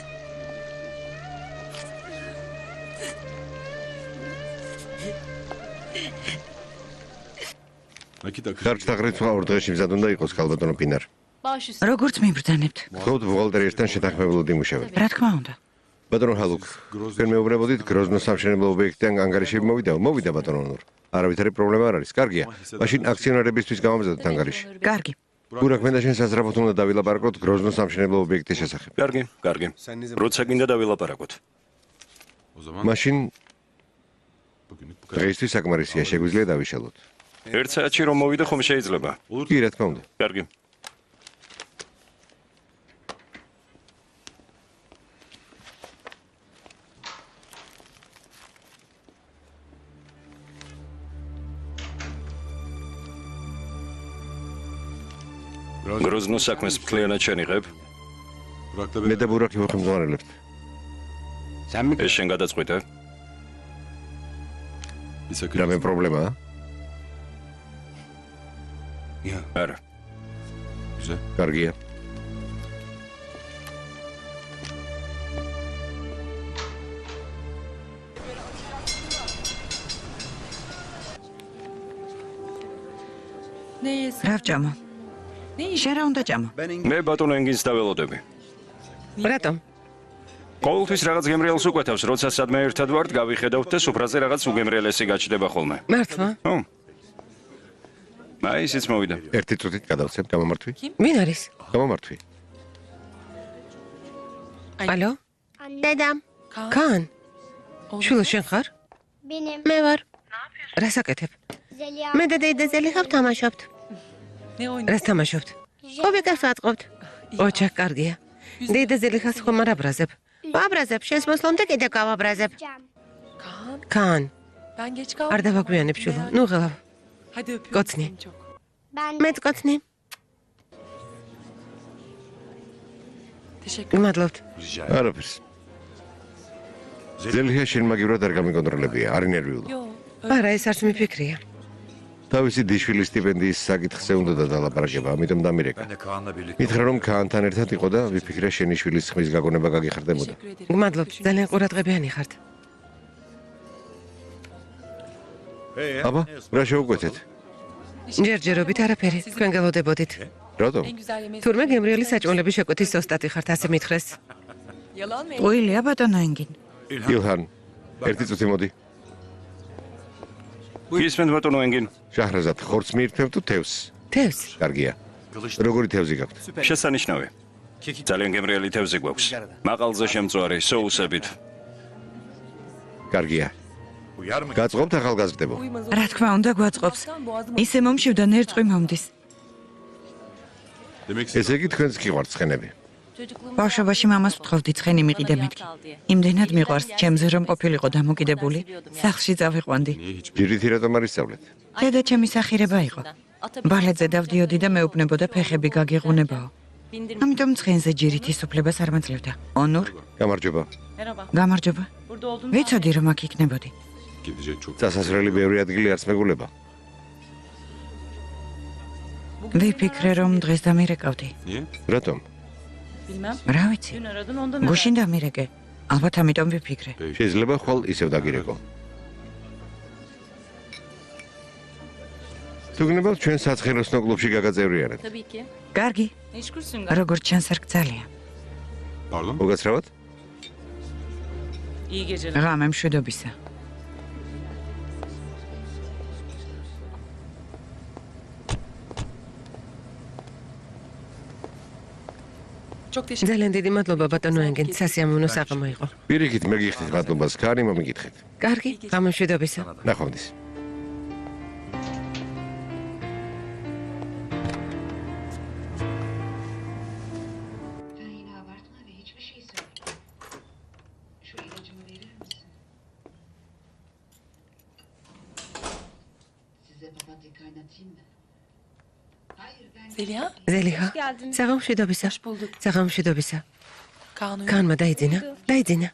Speaker 1: ხარჯთა ღრიცვა ორ დღეში მზად უნდა იყოს, გალბატონო პინარ.
Speaker 3: როგორც მიბრძანებთ?
Speaker 1: მხოლოდ ბუღალტერიასთან შეთანხმებულად იმუშავებ.
Speaker 3: რა თქმა უნდა.
Speaker 1: ბატონო ჰალუკ, თქვენ მეუბნებოდით გროზნოს სამშენებლო ობიექტიდან ანგარიშები მოვიდა ბატონო ნურ. არავითარი პრობლემა არ არის, კარგია. მაშინ აქციონერებისთვის გამომზადოთ ანგარიში.
Speaker 3: კარგი.
Speaker 1: გურაქმენ და შენ საზრაფოთ უნდა დავილაპარაკოთ გროზნოს სამშენებლო ობიექტის შესახებ.
Speaker 5: კარგი. როცა გინდა დავილაპარაკოთ.
Speaker 1: მაშინ დღეისთვის საკმარისია, შეგვიძლია დავიშალოთ.
Speaker 5: ერთ საათში რომ მოვიდე ხომ შეიძლება?
Speaker 1: კი, რა თქმა უნდა.
Speaker 5: კარგი. გროზნოს საქმეს მთლიანად შენიღებ?
Speaker 1: მე და ბურაკი ვახმძღვანელებთ.
Speaker 5: ეს შენ გადაწყვიტე?
Speaker 1: რამე პრობლემაა?
Speaker 5: არა.
Speaker 1: კარგია.
Speaker 3: რა ვჭამო? შენ რა უნდა ჭამო?
Speaker 5: მე ბატონო ენგინს დაველოდები.
Speaker 2: რატომ?
Speaker 5: ყოველთვის რაღაც გემრიელს უკვეთავს, როცა სადმე ერთად ვართ, გავიხედავთ და სუფრაზე რაღაც უგემრიელესი გაჩნდება ხოლმე.
Speaker 2: მართლა?
Speaker 5: ხო. აი, ისიც მოვიდა.
Speaker 1: ერთი წუთით გადავცემ, გამომართვი?
Speaker 2: ვინ არის?
Speaker 1: გამომართვი.
Speaker 2: ალო? დედა. კან? შვილო შენ ხარ? მე ვარ. რას აკეთებ? მე და დედა ხავ თამაშობთ. რას თამაშობთ? ობიექტს ვაწყობთ. ოჩა, კარგია. დედა ზელიხას ხომ არ აბრაზებ? ვაბრაზებ, შენს მოსლომდე კიდე გავაბრაზებ. კან? არ დავაგვიანებ შვილო. ნუ ღელავ. კოცნი. მეც კოცნი. მადლობთ.
Speaker 1: არაფერს. ზელიხა შენ მაგივრად არ გამიკონტროლებია, არ ინერვიულო.
Speaker 2: არა, ეს არც მიფიქრია.
Speaker 1: თავისი დიშვილის სტიპენდიის საკითხზე უნდა დალაპარაკება, ამიტომ დამირეკა. მითხრა რომ კანთან ერთად იყო და ვიფიქრე შენი შვილის ხმის გაგონება გაგიხარდებოდა.
Speaker 2: მადლობთ, ძალიან ყურადღებიანი ხართ.
Speaker 1: აბა, რა შევუკვეთეთ?
Speaker 2: ჯერჯერობით არაფერი, თქვენ გელოდებოდით.
Speaker 1: რატომ?
Speaker 2: თურმე გემრიელი საჭმელების შეკვეთის ოსტატი ხართ, ასე მითხრეს.
Speaker 3: ყუილია ბატონო ენგინ.
Speaker 1: ილჰან, ერთი წუთი მოდი.
Speaker 5: ისმენთ ბატონო ენგინ.
Speaker 1: შაჰრაზად, ხორცს მიირთმევ თუ თევზს?
Speaker 2: თევზს.
Speaker 1: კარგია. როგორი თევზი გაქვთ?
Speaker 5: შესანიშნავი. ძალიან გემრიელი თევზი გვაქვს. მაყალზე შემწვარი, соусებით.
Speaker 1: კარგია. გაწყობთ ახალგაზრდებო.
Speaker 3: რა თქმა უნდა გვაწყობს. ისე მომშივდა ნერწყვი მომდის.
Speaker 1: ესე იგი თქვენს გიყვართ ცხენები.
Speaker 3: ბავშვობაში მამას ვთხოვდი ცხენი მიყიდე მეთქი. იმდენად მიყვარს ჩემზე რომ ყოფილიყო დამოკიდებული, სახლში წავიყვანდი.
Speaker 1: ჯირითი რატომ არ ისწავლეთ?
Speaker 3: დედა ჩემი სახირება იყო. ბალეტზე დავდიოდი და მეუბნებოდა ფეხები გაგეღუნებაო. ამიტომ ცხენზე ჯირითის უფლებას არ მაძლევდა. ონურ,
Speaker 1: გამარჯობა.
Speaker 3: გამარჯობა. ვიცოდი რომ აქ იქნებოდი.
Speaker 1: წასასვლელი ბევრი ადგილი არც მეგულება.
Speaker 3: ვიფიქრე რომ დღეს დამირეკავდი.
Speaker 1: რატომ?
Speaker 3: რა ვიცი? გუშინ დამირეკე. ალბათ ამიტომ ვიფიქრე.
Speaker 1: შეიძლება ხვალ ისევ დაგირეკო. თუ გნებავთ ჩვენ საცხენოსნო კლუბში გაგაწევრიანებთ.
Speaker 3: კარგი. როგორც ჩანს არ გძალია.
Speaker 1: მოგაცრავად?
Speaker 3: ღამე მშვიდობისა.
Speaker 2: ძალიან დიდი მადლობა ბატონო ენგენ, სასიამოვნო საღამო იყო.
Speaker 1: პირიქით მეგიხდით მადლობას, ქარი მომიგითხეთ.
Speaker 2: კარგი, ღამე მშვიდობისა.
Speaker 1: ნახვამდის.
Speaker 2: ზელიჰა, საღამო მშვიდობისა. საღამო მშვიდობისა. Kanma დაიძინა.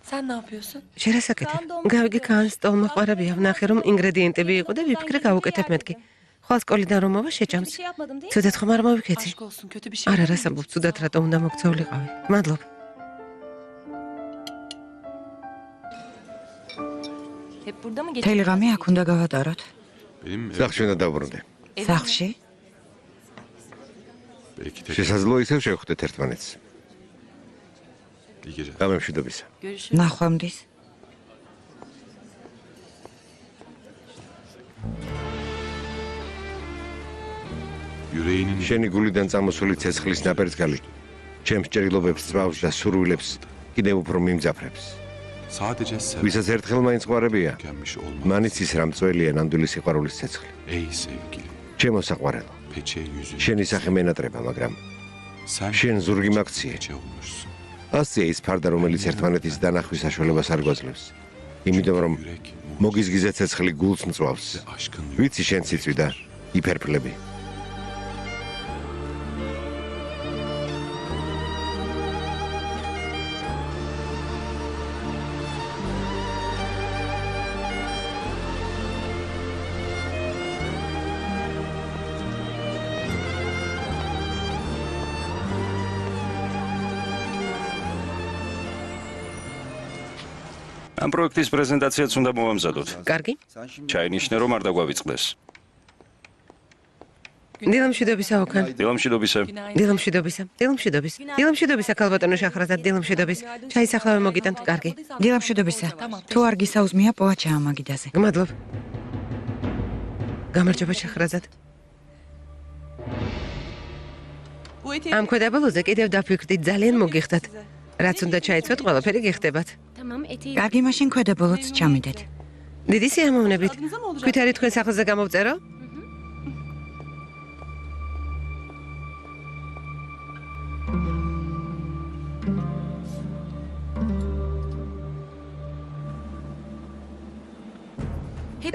Speaker 8: Sen ne yapıyorsun?
Speaker 2: შერასაკეთე. გავიგე კანს ტოლმოყვარებია, ვნახე რომ ინგრედიენტები იყო და ვიფიქრე გავუკეთებ მეთქი. ხვალ სკოლიდან რომ მოვა შეჭამს. ცუდად ხომ არ მოვიქეცი?
Speaker 8: Aşk olsun, kötü bir şey.
Speaker 2: არა, რას ამბობ, ცუდად რატომ უნდა მოგწეულიყავი? მადლობა.
Speaker 8: Hep burada mı
Speaker 3: თელი ღამე აქ უნდა გავატაროთ.
Speaker 1: სახლში უნდა დავბრუნდე.
Speaker 3: სახლში?
Speaker 1: შესაძლოა ისევ შევხვდეთ ერთმანეთს. ღამე მშვიდობისა.
Speaker 3: ნახვამდის.
Speaker 1: შენი გულიდან წამოსული ცეცხლის ნაპერწკალი ჩემს ჭრილობებს წვავს და სურვილებს კიდევ უფრო მიმძაფრებს. ვისაც ერთხელ მაინც ყვარებია, მანიც ის რა მწველია ნამდვილი სიყვარულის ცეცხლი. ჩემო საყვარელო, შენი სახე მენატრება, მაგრამ შენ ზურგი მაქციე. ასეა ის ფარდა, რომელიც ერთმანეთის დანახვის საშუალებას არ გვაძლევს. იმიტომ რომ მოგიზგიზე ცეცხლი გულს მწვავს. ვიცი შენ ციცვი და იფერფლები.
Speaker 5: ამ პროექტის პრეზენტაციაც უნდა მოვამზადოთ.
Speaker 2: კარგი?
Speaker 5: ჩაინიშნე რომ არ დაგვავიწყდეს.
Speaker 2: დილამშვიდობისა ოქან.
Speaker 5: დილამშვიდობისა.
Speaker 2: დილამშვიდობისა ქალბატონო შახრაზად, დილამშვიდობის. ჩაისახლავე მოგიტანთ, კარგი.
Speaker 3: დილამშვიდობისა. თუ არ გისაუზმია პოაჩა ამაგიდაზე.
Speaker 2: გმადლობ. გამარჯობა შახრაზად. ამ ქვედაბოლოზე კიდევ დაფიქრდით, ძალიან მოგიხდათ. რაც უნდა ჩაიცვათ, ყველაფერი გიხდებათ.
Speaker 3: კარგი, მაშინ ქვედაბოლოც ჩამიდეთ.
Speaker 2: დიდი სიამოვნებით. თქვით არის თქვენ სახლზე გამოვწერო?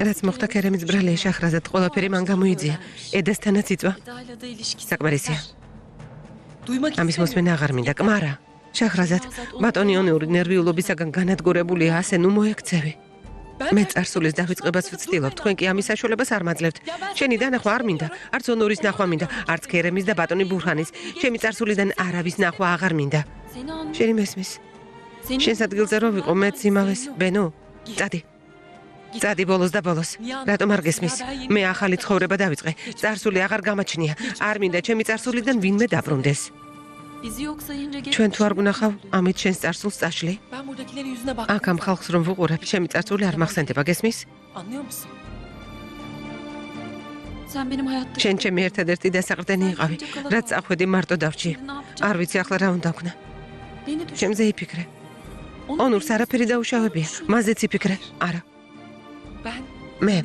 Speaker 2: რაც მოხდა ქერემის ბრალია შახრაზად, ყველაფერი მან გამოიძია. ედასთანაც იწვა. საკმარისია. ამის მოსმენა აღარ მინდა, კმარა. შახრაზად, ბატონი ონური ნერვიულობისაგან განადგურებულია, ასე ნუ მოექცევი. მე წარსულის დავიწყებას ვცდილობ, თქვენ კი ამის საშუალებას არ მაძლევთ. შენი დანახვა არ მინდა, არც ონურის ნახვა მინდა, არც ქერემის და ბატონი ბურჰანის. ჩემი წარსულიდან არავის ნახვა აღარ მინდა. შენი მესმის. შენს ადგილზე რო ვიყო, მეც იმავეს, ბენო. წადი. წადი ბოლოს და ბოლოს. რატომ არ გესმის? მე ახალი ცხოვრება დავიწყე. წარსული აღარ გამაჩნია. არ მინდა ჩემი წარსულიდან ვინმე დაბრუნდეს. ჩვენ თუ არ გუნახავ, ამით შენს წარსულს წაშლი. აქ ამ ხალხს რომ ვუყურებ, ჩემი წარსული არ მახსენდება, გესმის? შენ ჩემი ერთადერთი დასაყრდენი იყავი, რაც წახვედი მარტო დავჭი. არ ვიცი ახლა რა უნდა ვქნა. ჩემზე იფიქრე. ონურს არაფერი დაუშავებია, მაზეც იფიქრე. არა. მე,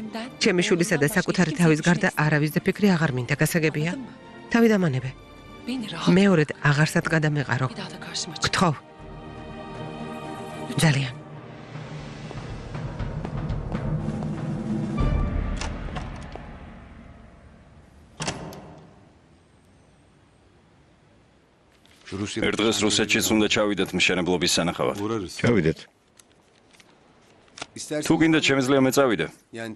Speaker 2: ჩემი შულისა და საკუთარი თავის გარდა არავის ფიქრი აღარ მინდა, გასაგებია? თავი დამანებე. მეორედ აღარსად გადამეყარო. გთხოვ. ძალიან.
Speaker 5: ერთ დღეს რუსეთშიც უნდა ჩავიდეთ მშენებლობის სანახავად.
Speaker 1: ჩავიდეთ.
Speaker 5: თუ გინდა შემიძლია მე წავიდე.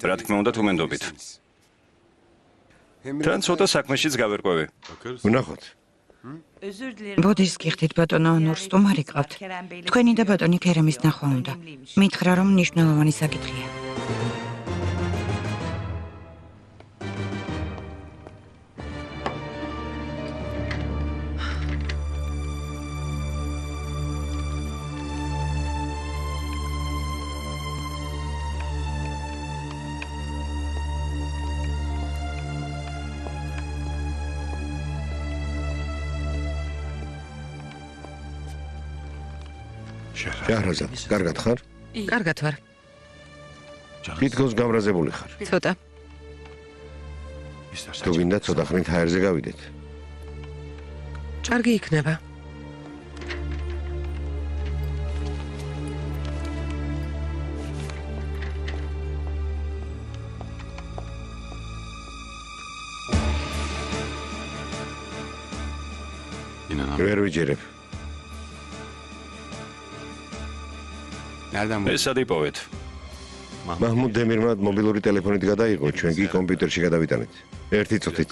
Speaker 5: რა თქმა უნდა თუ მენდობით. თან ცოტა საქმეშიც გავერკვევი.
Speaker 1: ვნახოთ.
Speaker 3: ბოდის გიხდით ბატონო ონურ სტუმარი გყავთ. თქვენი და ბატონი ქერემის ნახვა უნდა. მითხრა რომ მნიშვნელოვანი საკითხია.
Speaker 1: შეჰრაზად, კარგად ხარ?
Speaker 2: კარგად ვარ.
Speaker 1: თითქოს გამრაზებული ხარ.
Speaker 2: ცოტა.
Speaker 1: თუ გინდა ცოტა ხნით ჰაერზე გავიდეთ.
Speaker 2: კარგი იქნება.
Speaker 1: ვერ ვიჯერებ.
Speaker 5: ეს ადიპოვეთ.
Speaker 1: მაჰმუდ დემირმა მობილური ტელეფონით გადაიღო, ჩვენ კი კომპიუტერში გადავიტანეთ. ერთი წუთით.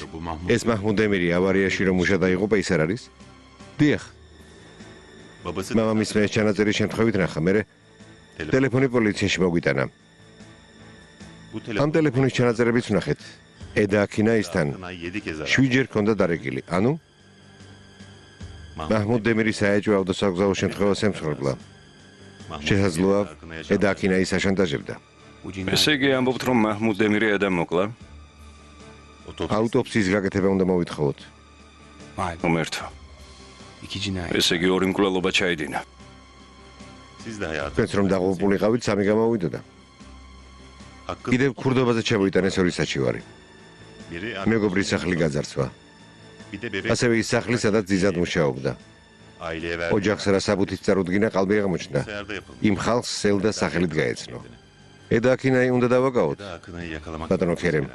Speaker 1: ეს მაჰმუდ დემირი ავარიაში რომ მუშა დაიღუპა, ის არ არის? დიახ. მამამისმა ეს ჩანაწერი შემთხვევით ნახა, მერე ტელეფონი პოლიციაში მოგვიტანა. ამ ტელეფონის ჩანაწერებიც ვნახეთ. ედა აქინაისთან 7-ჯერ ჰქონდა დარეგილი. ანუ მაჰმუდ დემირი საეჭვო ავტოსაგზაო შემთხვევას ემსხვერპლა. შესაძლოა ედა აქინაის აშანტაჟებდა.
Speaker 5: ესე იგი ამბობთ რომ მაჰმუდ დემირი ედა მოკლა?
Speaker 1: აუტოპსიის გაკეთება უნდა მოვითხოვოთ.
Speaker 5: უმერთო. ესე იგი ორი მკვლელობა ჩაიდინა.
Speaker 1: თქვენც რომ დაღუპულიყავით, სამი გამოვიდოდა. კიდევ ქურდობაზე ჩამოიტანეს ორი საჩივარი. მეგობრის სახლი გაძარცვა. ასევე ის სახლი, სადაც ძიზად მუშაობდა. ოჯახს რა საბუთით წარუდგინა, ყალბი აღმოჩნდა. იმ ხალხს სელდა სახელით გაეცნო. ედა აქინაი უნდა დავაკავოთ. ბატონო ქერემ.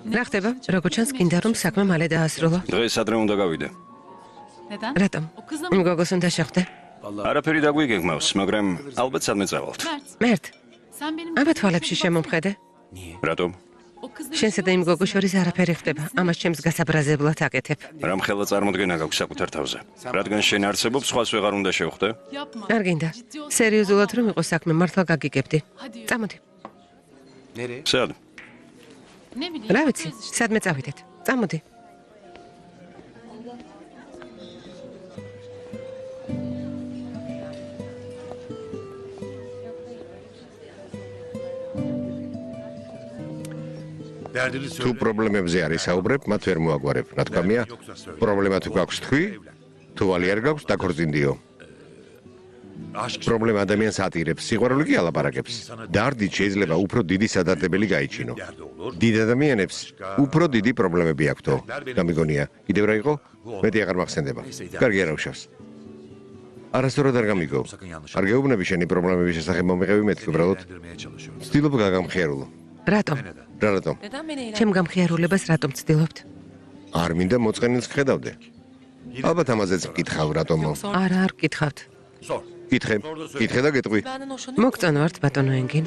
Speaker 2: რა ხდება? როგორც ჩანს, გინდა რომ საქმე მალე დაასრულო.
Speaker 5: დღეს ადრე უნდა გავიდე.
Speaker 2: რატომ? იმ გოგოს უნდა შეხვდე?
Speaker 5: არაფერი დაგვიგეგმავს, მაგრამ ალბათ სადმე წავალთ.
Speaker 2: მერტ. აბა თვალებში შემომხედე.
Speaker 5: რატომ?
Speaker 2: შენსა და იმ გოგოს შორის არაფერი ხდება. ამას ჩემს გასაბრაზებლად აკეთებ.
Speaker 5: რამხელა წარმოდგენა გაქვს საკუთარ თავზე. რადგან შენ არსებობს, სხვას ვეღარ უნდა შევხვდე?
Speaker 2: არ გინდა. სერიოზულად რომ იყოს საქმე, მართლა გაგიგებდი. წამოდი.
Speaker 5: სად?
Speaker 2: რა ვიცი, სადმე წავიდეთ. წამოდი.
Speaker 1: თუ პრობლემებზე არის საუბრებ, მათ ვერ მოაგვარებ. რა თქმია, პრობლემა თუ გაქვს თქვი, თუ ვალი არ გაქვს, დაქორწინდიო. პრობლემა ადამიანს ატირებს, სიყვარული კი ალაპარაკებს. დარდით შეიძლება უფრო დიდი სადარდებელი გაიჩინო. დიდ ადამიანებს უფრო დიდი პრობლემები აქვთო. გამიგონია, კიდევ რა იყო? მეტი აღარ მახსენდება. კარგი არა უშავს. არასდროს არ გამიგო. არ გეუბნები შენი პრობლემების შესახებ მომიყევი მეთქი უბრალოდ. ვცდილობ გაგამხიარულო.
Speaker 2: რატომ?
Speaker 1: რა რატომ?
Speaker 2: ჩემ გამხიარულებას რატომ ვცდილობთ?
Speaker 1: არ მინდა მოწყენილს ხედავდე. ალბათ ამაზეც მკითხავ რატომო?
Speaker 2: არა, არ გკითხავთ.
Speaker 1: კითხე და გეტყვი.
Speaker 2: მოგწონვართ ბატონო ენგინ.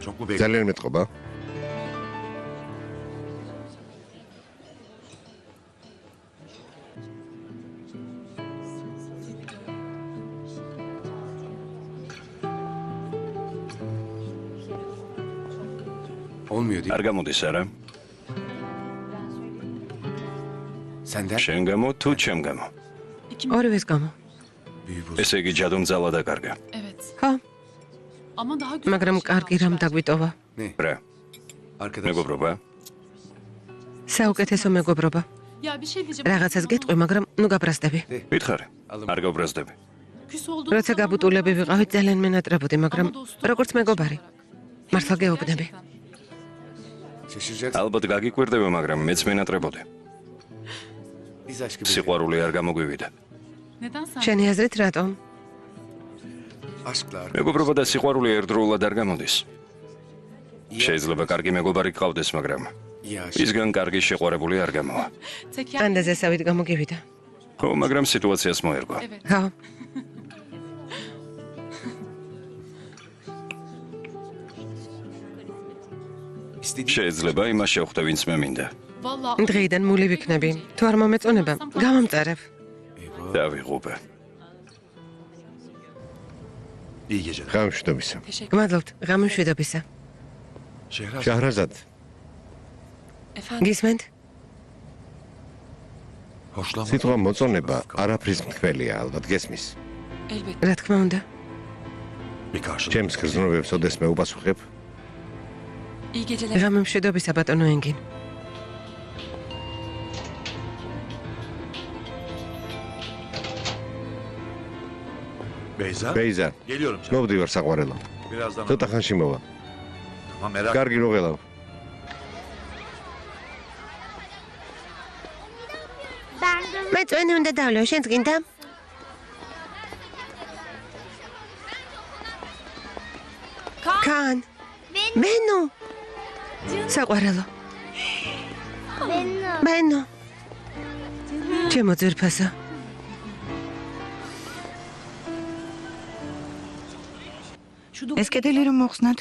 Speaker 1: ძალიან მეტყობა.
Speaker 5: არ გამოდის არა? შენ გამო თუ ჩემ გამო?
Speaker 2: ორივეს გამო.
Speaker 5: ესე იგი ჯადომძალა დაკარგა.
Speaker 2: ხო. მაგრამ კარგი რამ დაგვიტოვა.
Speaker 5: რა? მეგობრობა?
Speaker 2: საუკეთესო მეგობრობა. რაღაცას გეტყვი, მაგრამ ნუ გაბრაზდები.
Speaker 5: მითხარი. არ გავბრაზდები.
Speaker 2: როცა გაბუტულები ვიყავით, ძალიან მენატრებოდი, მაგრამ როგორც მეგობარი. მართლა გეუბნები.
Speaker 5: ალბათ გაგიკვირდება, მაგრამ მეც მენატრებოდი. სიყვარული არ გამოგვივიდა.
Speaker 2: შენი აზრით რატომ?
Speaker 5: მეგობრობა და სიყვარული ერთდროულად არ გამოდის. შეიძლება კარგი მეგობარი გყავდეს, მაგრამ ისგან კარგი შეყვარებული არ გამოვა.
Speaker 2: ანდაზესავით გამოგივიდა.
Speaker 5: ხო, მაგრამ სიტუაციას მოერგო.
Speaker 2: ხო.
Speaker 5: შეიძლება იმას შევხვდე, ვინც მე მინდა.
Speaker 2: დღეიდან მული ვიქნები. თუ არ მომეწონება, გამომწერებ.
Speaker 5: დავიღუპე.
Speaker 1: გამშვიდობისა.
Speaker 2: გმადლობთ, გამომშვიდობისა.
Speaker 1: შაჰრაზად,
Speaker 2: გისმენთ?
Speaker 1: სიტყვა მოწონება არაფრის მქველია, ალბათ გესმის.
Speaker 2: რა თქმა უნდა.
Speaker 1: ჩემს გრძნობებს ოდესმე უპასუხებ.
Speaker 2: გამომშვიდობისა, ბატონო ენგინ.
Speaker 1: ბეიზა, მოვდივარ საყვარელო. ცოტა ხანში მოვა. კარგი რო ღელავ.
Speaker 2: მე წვენი უნდა დავლევ, შენც გინდა? კან. ბენო. საყვარელო. ბენო. ჩემო ძირფასა.
Speaker 3: ეს კედელი რომ მოხსნათ?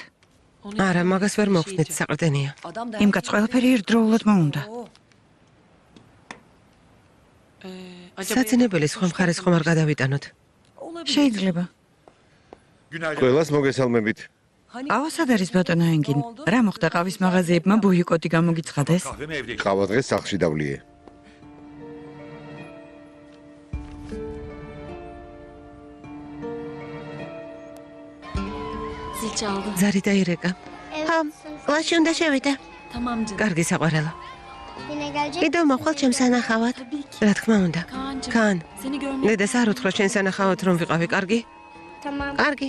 Speaker 2: არა, მაგას ვერ მოხსნით, საყრდენია.
Speaker 3: იმ კაც ყველაფერი ერთდროულად მოუნდა.
Speaker 2: საცინებელი სხვა მხარეს ხომ არ გადავიტანოთ.
Speaker 3: შეიძლება.
Speaker 1: ყველას მოგესალმებით.
Speaker 3: ავასად არის ბატონო ენგინ? რა მოხდა ყავის მაღაზიებმა ბოიკოტი გამოგიცხადეს?
Speaker 1: ყავა დღეს სახლში დავლიე.
Speaker 2: ზარი დაირეკა. ხო, ლაში უნდა შევიდე. კარგი საყვარელო. კიდევ მოხვალ ჩემს სანახავად. რა თქმა უნდა. კან. დედას არ უთხრა შენ სანახავად რომ ვიყავი, კარგი? კარგი.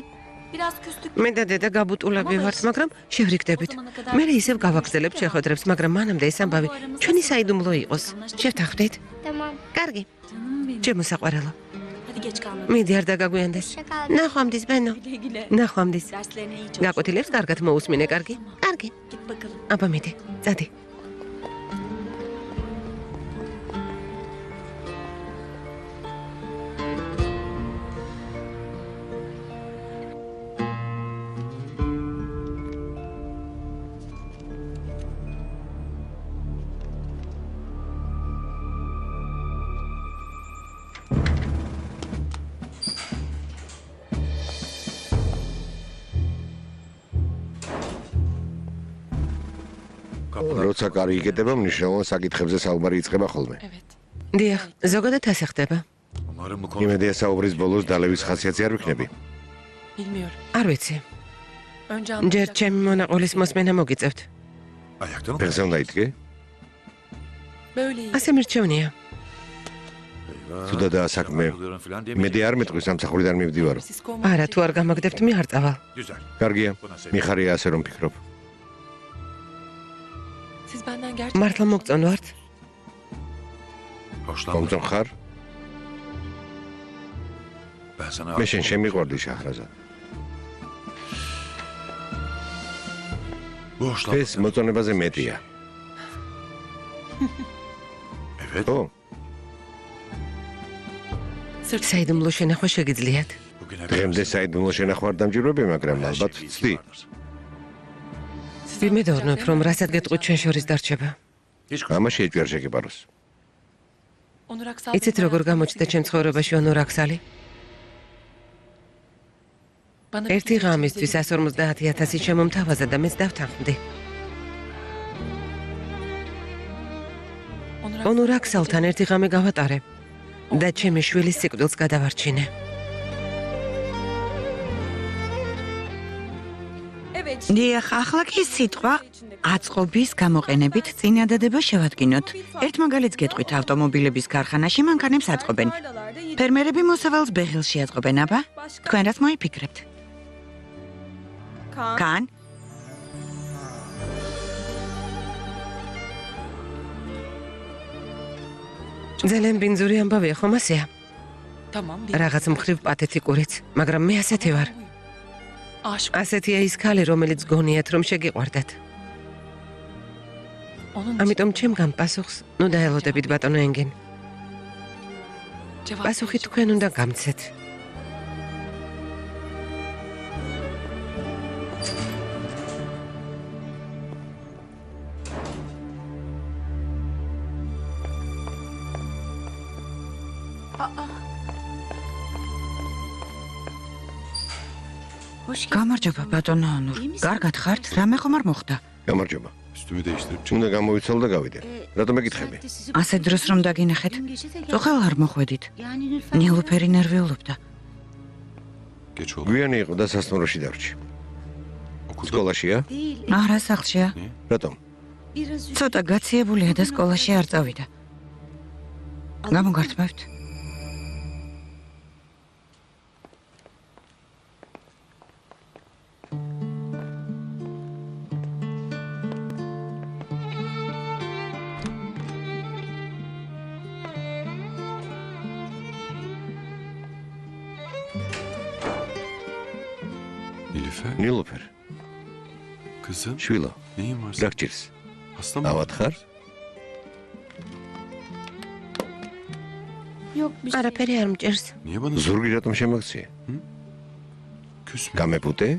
Speaker 2: მე და დედა გაბუტულები ვართ, მაგრამ შევრიგდებით. მე ისევ გავაგზავნებ შეხვედრებს, მაგრამ მანამდე ეს ამბავი ჩვენი საიდუმლო იყოს. შევთანხმდით? კარგი. ჩემო საყვარელო. მიდი არ დაგაგვიანდეს. ნახვამდის, ბენო. ნახვამდის. გაკვეთილებს კარგად მოусმინე, კარგი? კარგი. აბა მიდი, წადი.
Speaker 1: როცა კარი იკეტება, მნიშვნელოვან საკითხებზე საუბარი იწყება ხოლმე.
Speaker 2: დიახ, ზოგადად ასე ხდება.
Speaker 1: იმედია საუბრის ბოლოს დალევის ხასიათი არ ვიქნები.
Speaker 2: არ ვიცი. ჯერ ჩემი მონაყოლის მოსმენა მოგიწევთ.
Speaker 1: ფეხზე უნდა იდგე?
Speaker 2: ასე მირჩევნია.
Speaker 1: თუ და საქმე. მედი არ მეტყვი სამსახურიდან მივდივარო.
Speaker 2: არა, თუ არ გამაგდებთ, მე არ წავალ.
Speaker 1: კარგია. მიხარია ასე რომ ფიქრობ.
Speaker 2: მართლა მოგწონ ვართ?
Speaker 1: მომწონ ხარ? მე შენ შემიყვარდი შაჰრაზად. ეს მოწონებაზე მეტია. ო?
Speaker 2: საიდუმლო შენახვა შეგიძლიათ?
Speaker 1: დღემდე საიდუმლო შენახვა არ დამჯერები, მაგრამ ალბათ ვცდი.
Speaker 2: ვიმედოვნებ, რომ რასაც გეტყვით ჩვენ შორის დარჩება.
Speaker 1: ამაში ეჭვი არ შეგებაროს.
Speaker 2: იცით როგორ გამოჩნდა ჩემ ცხოვრებაში ონორაქსალი? ერთი ღამისთვის 150,000 შემომთავაზა და მეც დავთანხმდი. ონორაქსალთან ერთი ღამე გავატარე და ჩემი შვილის სიკვდილს გადავარჩინე.
Speaker 3: დიახ, ახლა კი სიტყვა აწყობის გამოყენებით წინადადება შევადგინოთ. ერთ მაგალითს გეტყვით, ავტომობილების ქარხანაში მანქანებს აწყობენ. ფერმერები მოსავალს ბეღილში აწყობენ, აბა? თქვენ რაც მოიფიქრებთ? კან?
Speaker 2: ძალიან ბინძური ამბავია, ხომ ასეა? რაღაც მხრივ პათეტიკურიც, მაგრამ მე ასეთი ვარ. ასეთია ის ქალი, რომელიც გონიათ, რომ შეგიყვარდათ. ამიტომ ჩემგან პასუხს ნუ დაელოდებით, ბატონო ენგენ. პასუხი თქვენ უნდა გამცეთ.
Speaker 3: გამარჯობა, ბატონო ანურ. კარგად ხართ? რამე ხომ არ მოხდა?
Speaker 1: გამარჯობა. უნდა გამოვიცვალ და გავიდე. რატომ ეკითხები?
Speaker 3: ასეთ დროს რომ დაგინახეთ, წოხელ არ მოხვედით. ნილუფერი ნერვიულობდა.
Speaker 1: გვიანი იყო და სასტუმროში დარჩი. სკოლაშია?
Speaker 3: არა, სახლშია.
Speaker 1: რატომ?
Speaker 3: ცოტა გაციებულია და სკოლაში არ წავიდა. გამოგართმევთ.
Speaker 1: ნილუფერ. შვილო. რა გჭირს? ავად ხარ?
Speaker 2: არაფერი არ მჭირს.
Speaker 1: ზურგი რატომ შემოქცია? გამეპუტე?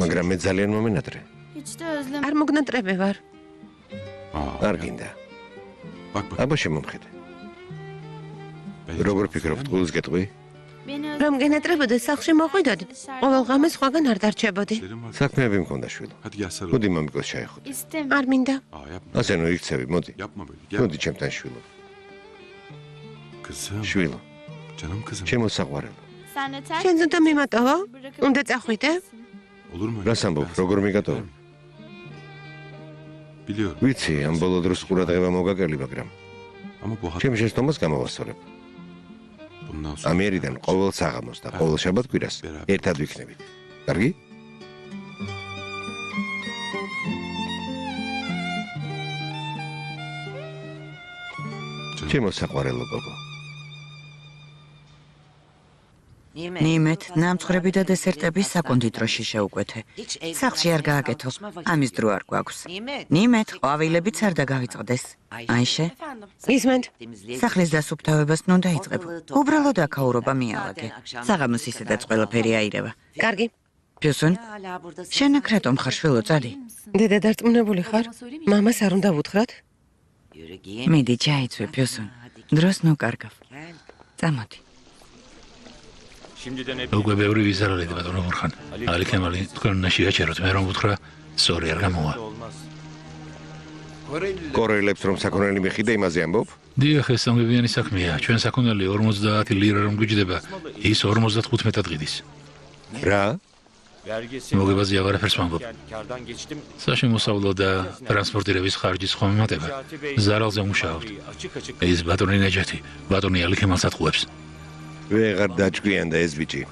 Speaker 1: მაგრამ მე ძალიან მომენატრე.
Speaker 2: არ მოგნატრები ვარ.
Speaker 1: არ გინდა. აბა შემომხედე. როგორ ფიქრობ, ტყუილს გეტყვი?
Speaker 2: რომ გენატრებოდეს, სახლში მოხვიდოდით. ყოველ ღამე სხვაგან არ დარჩებოდი.
Speaker 1: საქმეები მქონდა შვილო. მოდი მამიკოს ჩაეხოთ.
Speaker 2: არ მინდა.
Speaker 1: ასე ნუ იქცევი, მოდი. მოდი ჩემთან შვილო. შვილო. ჩემო საყვარელო.
Speaker 2: შენც უნდა მიმატოვო? უნდა წახვიდე?
Speaker 1: რას ამბობ, როგორ მიგატოვო? ვიცი, ამ ბოლო დროს ყურადღება მოგაგელი, მაგრამ ჩემ შეცდომას გამოვასწორებ. ამერიდან ყოველ საღამოს და ყოველ შაბათ-კვირას ერთად ვიქნებით. კარგი? ჩემო საყვარელო გოგო.
Speaker 3: ნიმეთ, ნამცხრები და დესერტები საკონდიტროში შეუკვეთე. სახლში არ გააკეთო, ამის დრო არ გვაქვს. ნიმეთ, ყვავილებიც არ დაგავიწყდეს. აიშე,
Speaker 2: ისმენთ.
Speaker 3: სახლის დასუფთავებას ნუ დაიწყებ. უბრალოდ აქაურობა მიალაგე. საღამოს ისედაც ყველაფერი აირევა.
Speaker 2: კარგი.
Speaker 3: პიუსონ, შენ აქ რატომ ხარ, შვილო, წადი.
Speaker 2: დედა დარწმუნებული ხარ? მამას არ უნდა ვუთხრათ?
Speaker 3: მიდი, ჩაიცვე, პიუსონ. დროს ნუ კარგავ. წამოდი.
Speaker 6: უკვე ბევრი ვიზარალეთ, ბატონო მურხან. ალი ქემალი, თქვენ უნდა შეაჩეროთ, მე რომ ვუთხრა, სორი არ გამოვა.
Speaker 1: კორეილებს რომ საქონელი მიხიდა, იმაზე ამბობ?
Speaker 6: დიახ, ეს სამგებიანი საქმეა. ჩვენ საქონელი 50 ლირა რომ გვიჯდება, ის 55 დღიდის.
Speaker 1: რა?
Speaker 6: მოგებაზე აღარაფერს ვამბობ. საშემოსავლო და ტრანსპორტირების ხარჯის ხომ მემატება. ზარალზე მუშაობთ. ეს ბატონი ნეჯათი, ბატონი ალი ქემალს ატყუებს.
Speaker 1: ვეღარ დაჭკვიანდა ეს ბიჭი.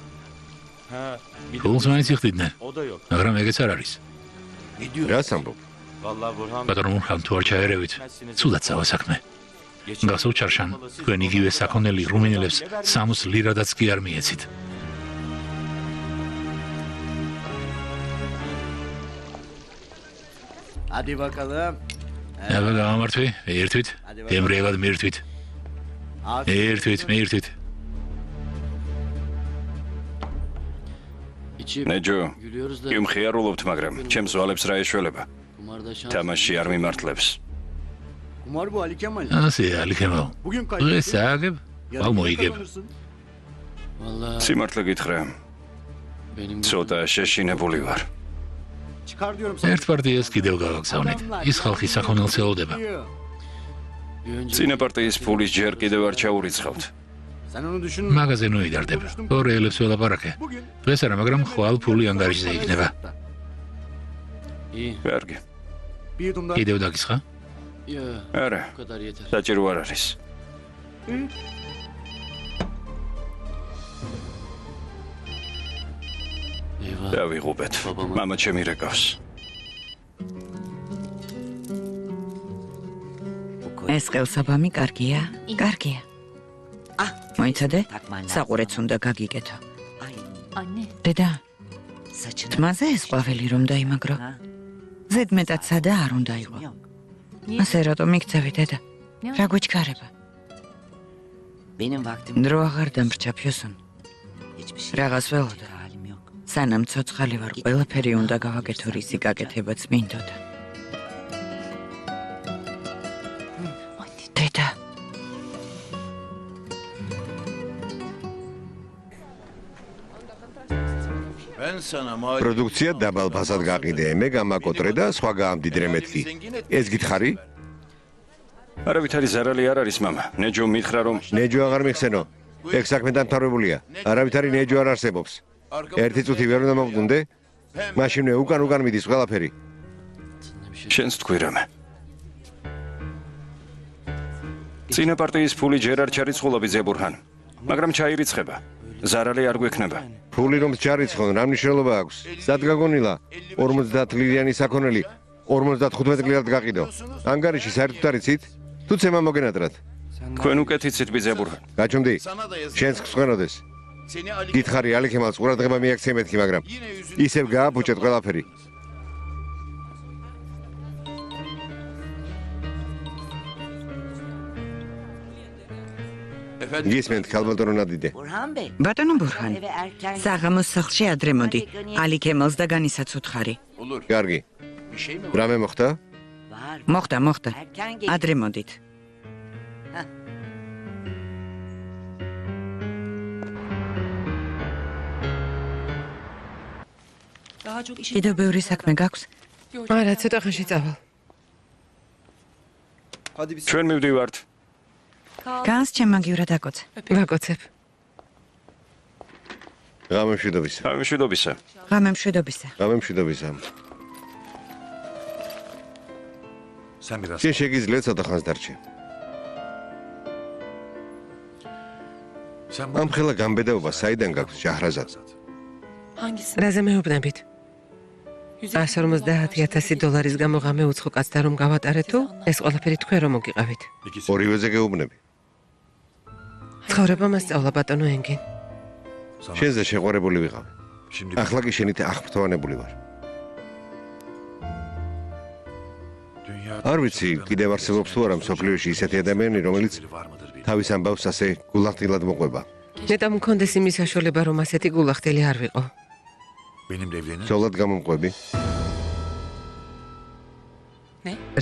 Speaker 6: ფულს მაინც იხდიდნენ, მაგრამ ეგეც არ არის.
Speaker 1: რას ამბობ?
Speaker 6: ბატონო მურხან, თუ არ ჩაერევით, ცუდად წავა საქმე. გასულ ჩარშან, თქვენ იგივე საქონელი რუმინელებს 60 ლირადაც კი არ მიეცით.
Speaker 9: ადი ბაკალა.
Speaker 6: აბა გამართვი, ერთვით, ემრიელად მირთვით. ერთვით.
Speaker 5: ნეჯო, იმხიარულობთ, მაგრამ ჩემს ვალებს რა ეშველება? თამაში არ მიმართლებს.
Speaker 6: ასე ალიქემალ. დღეს ააგებ, ვალ მოიგებ.
Speaker 5: სიმართლე გითხრა. ცოტა შეშინებული ვარ.
Speaker 6: ერთ პარტიას კიდევ გავაგზავნით. ის ხალხი საქონელს ელოდება.
Speaker 5: წინა პარტიის ფულის ჯერ კიდევ არ ჩაურიცხავთ.
Speaker 6: მაგაზე ნოიდარდება. 2 ელებს ველაპარაკე. დღეს არა, მაგრამ ხვალ ფული ანგარიშზე იქნება.
Speaker 5: კარგი.
Speaker 6: კიდევ დაგისხა?
Speaker 5: არა. საჭირო არ არის. დავიღუპეთ. მამა ჩემი რეკავს.
Speaker 3: ეს ყელსაბამი კარგია? კარგია. მოიცადე? საყურეც უნდა გაგიკეთო. დედა, თმაზე ეს ყვავილი რომ დაიმაგრო? ზედმეტად სადა არ უნდა იყო. ასე რატომ იქცევი, დედა? რა გვიჩქარება? დრო აღარ დამრჩა ფიოსონ. რაღაც ველოდა. სანამ ცოცხალი ვარ, ყველაფერი უნდა გავაკეთო, რისი გაკეთებაც მინდოდა. დედა.
Speaker 1: პროდუქცია დაბალ ფასად გაყიდე, მე გამაკოტრე და სხვა გაამდიდრე მეთქი. ეს გითხარი?
Speaker 5: არავითარი ზარალი არ არის, მამა. ნეჯო მითხრა რომ
Speaker 1: ნეჯო აღარ მიხსენო. ეგ საქმე დამთავრებულია. არავითარი ნეჯო არ არსებობს. ერთი წუთი ვერ უნდა მოვკვდე? მაშინვე უკან მიდის ყველაფერი.
Speaker 5: შენს თქვი რამე. წინა პარტიის ფული ჯერ არ ჩარიცხულობი ზებურჰან, მაგრამ ჩაირიცხება. ზარალი არ გვექნება.
Speaker 1: ფული რომ ჩარიცხონ, რა მნიშვნელობა აქვს? სად გაგონილა? 50 ლირიანი საქონელი 55 ლირად გაყიდო. ანგარიში საერთოდ არიცით? თუ ცემა მოგენატრათ.
Speaker 5: თქვენ უკეთ იცით ბიზებურჰან.
Speaker 1: გაჩუმდი. შენს ხსვენოდეს. გითხარი ალიქემალს ყურადღება მიაქცე მეთქი, მაგრამ ისევ გააფუჭეთ ყველაფერი. გისმენთ ქალბატონო ნადიდე.
Speaker 3: ბატონო ბურჰან, საღამოს სახლში ადრე მოდი. ალიქემალს და განისაც უთხარი.
Speaker 1: კარგი. რამე მოხდა?
Speaker 3: მოხდა. ადრე მოდით. კიდევ ბევრი საქმე გაქვს?
Speaker 2: არა, ცოტა ხანში წავალ.
Speaker 5: ჩვენ მივდივართ.
Speaker 3: განს ჩემაგივრად აკოცე.
Speaker 2: ვაკოცებ.
Speaker 1: გამემშვიდობისა.
Speaker 5: გამემშვიდობისა.
Speaker 3: ღამემშვიდობისა.
Speaker 1: გამემშვიდობისა. შენ შეგიძლია ცოტა ხანს დარჩე. ამ ხელა გამბედაობა საიდან გაქვს ჟაჰრაზად?
Speaker 2: რაზე მეუბნებით? $150,000 გამო ღამე უცხო კაცთან რომ გავატარეთ თუ ეს ყველაფერი თქვენ რომ მოგიყავით?
Speaker 1: ორივეზე გეუბნები.
Speaker 2: ცხოვრება მასწავლა ბატონო ენგენ.
Speaker 1: შენზე შეყვარებული ვიყავ. ახლა კი შენით აღფრთოვანებული ვარ. არ ვიცი, კიდევ არსებობს თუ არა მსოფლიოში ისეთი ადამიანი, რომელიც თავის ამბავს ასე გულახდილად მოყვება.
Speaker 2: ნეტა მქონდეს იმის საშუალება, რომ ასეთი გულახდელი არ ვიყო.
Speaker 1: ცოლად გამომყვები?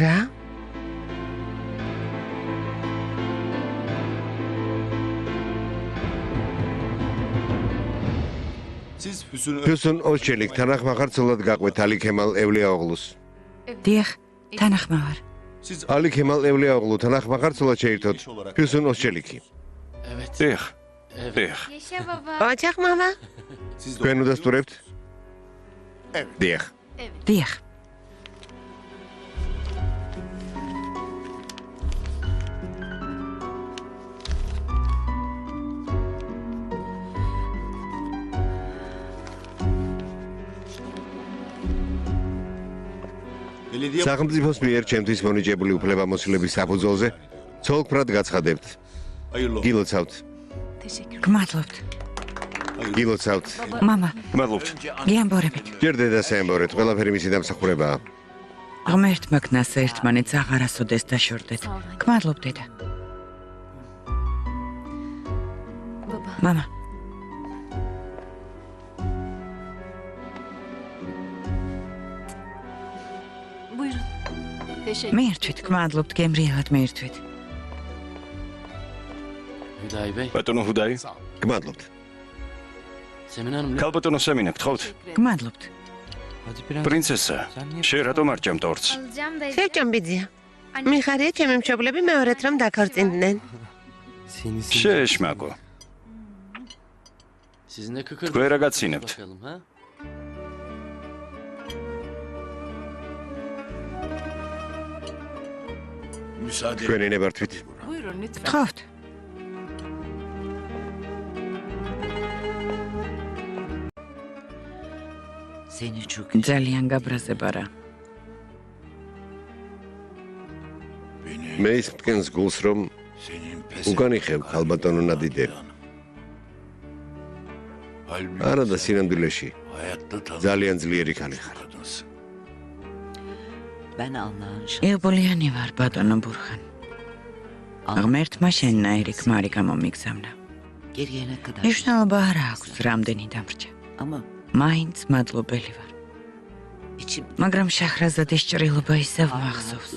Speaker 2: რა?
Speaker 1: ფიოსონ ოსჩელიკ თანახმახარ ცოლად გაყვეთ ალიქემალ ევლიაოღლუს.
Speaker 3: დიახ, თანახმავარ.
Speaker 1: ალიქემალ ევლიაოღლუ თანახმახარ ცოლად შეირთოთ. ფიოსონ ოსჩელიკი.
Speaker 5: დიახ.
Speaker 2: ოჯახ მამა?
Speaker 1: თქვენ უდასტურებთ? დიახ. სახელმწიფოს მიერ ჩემთვის მონიჭებული უფლებამოსილების საფუძველზე ცოლ-ქმრად გაცხადებთ. გილოცავთ.
Speaker 3: გმადლობთ.
Speaker 1: გილოცავთ.
Speaker 3: მამა.
Speaker 5: გმადლობთ.
Speaker 3: გიამბორებით.
Speaker 1: ჯერ დედას ეამბორეთ, ყველაფერი მისი დამსახურებაა.
Speaker 3: ღმერთმა ქნას ერთმანეთს აღარასოდეს დაშორდეთ. გმადლობ დედა. მამა. მიირთვით, გმადლობთ, გემრიელად მიირთვით.
Speaker 5: ბატონო ჰუდაი,
Speaker 1: გმადლობთ.
Speaker 5: ქალბატონო სემინა გთხოვთ.
Speaker 3: გმადლობთ.
Speaker 5: პრინცესა, შენ რატომ არ ჭამ ტორტს?
Speaker 2: შევჭამბიძია. მიხარია ჩემი მშობლები მეორედ რომ დაქორწინდნენ.
Speaker 5: შეშმაკო. თქვენ რა გაცინებთ?
Speaker 1: თქვენი ნებართვით.
Speaker 3: გთხოვთ. ძალიან გაბრაზება რა.
Speaker 1: მე ის მტკენს გულს რომ უგანიხევ ქალბატონო ნადიდე. არა და სინამდვილეში ძალიან ძლიერი ქალი ხარ.
Speaker 3: იუბილიანი ვარ, ბატონო ბურხან. ღმერთმა შენნაირი ქმარი გამომიგზავნა. მნიშვნელობა არ აქვს, რამდენი დამრჩა. მაინც მადლობელი ვარ. მაგრამ შაჰრაზადის ჭრილობა ისევ მახსოვს.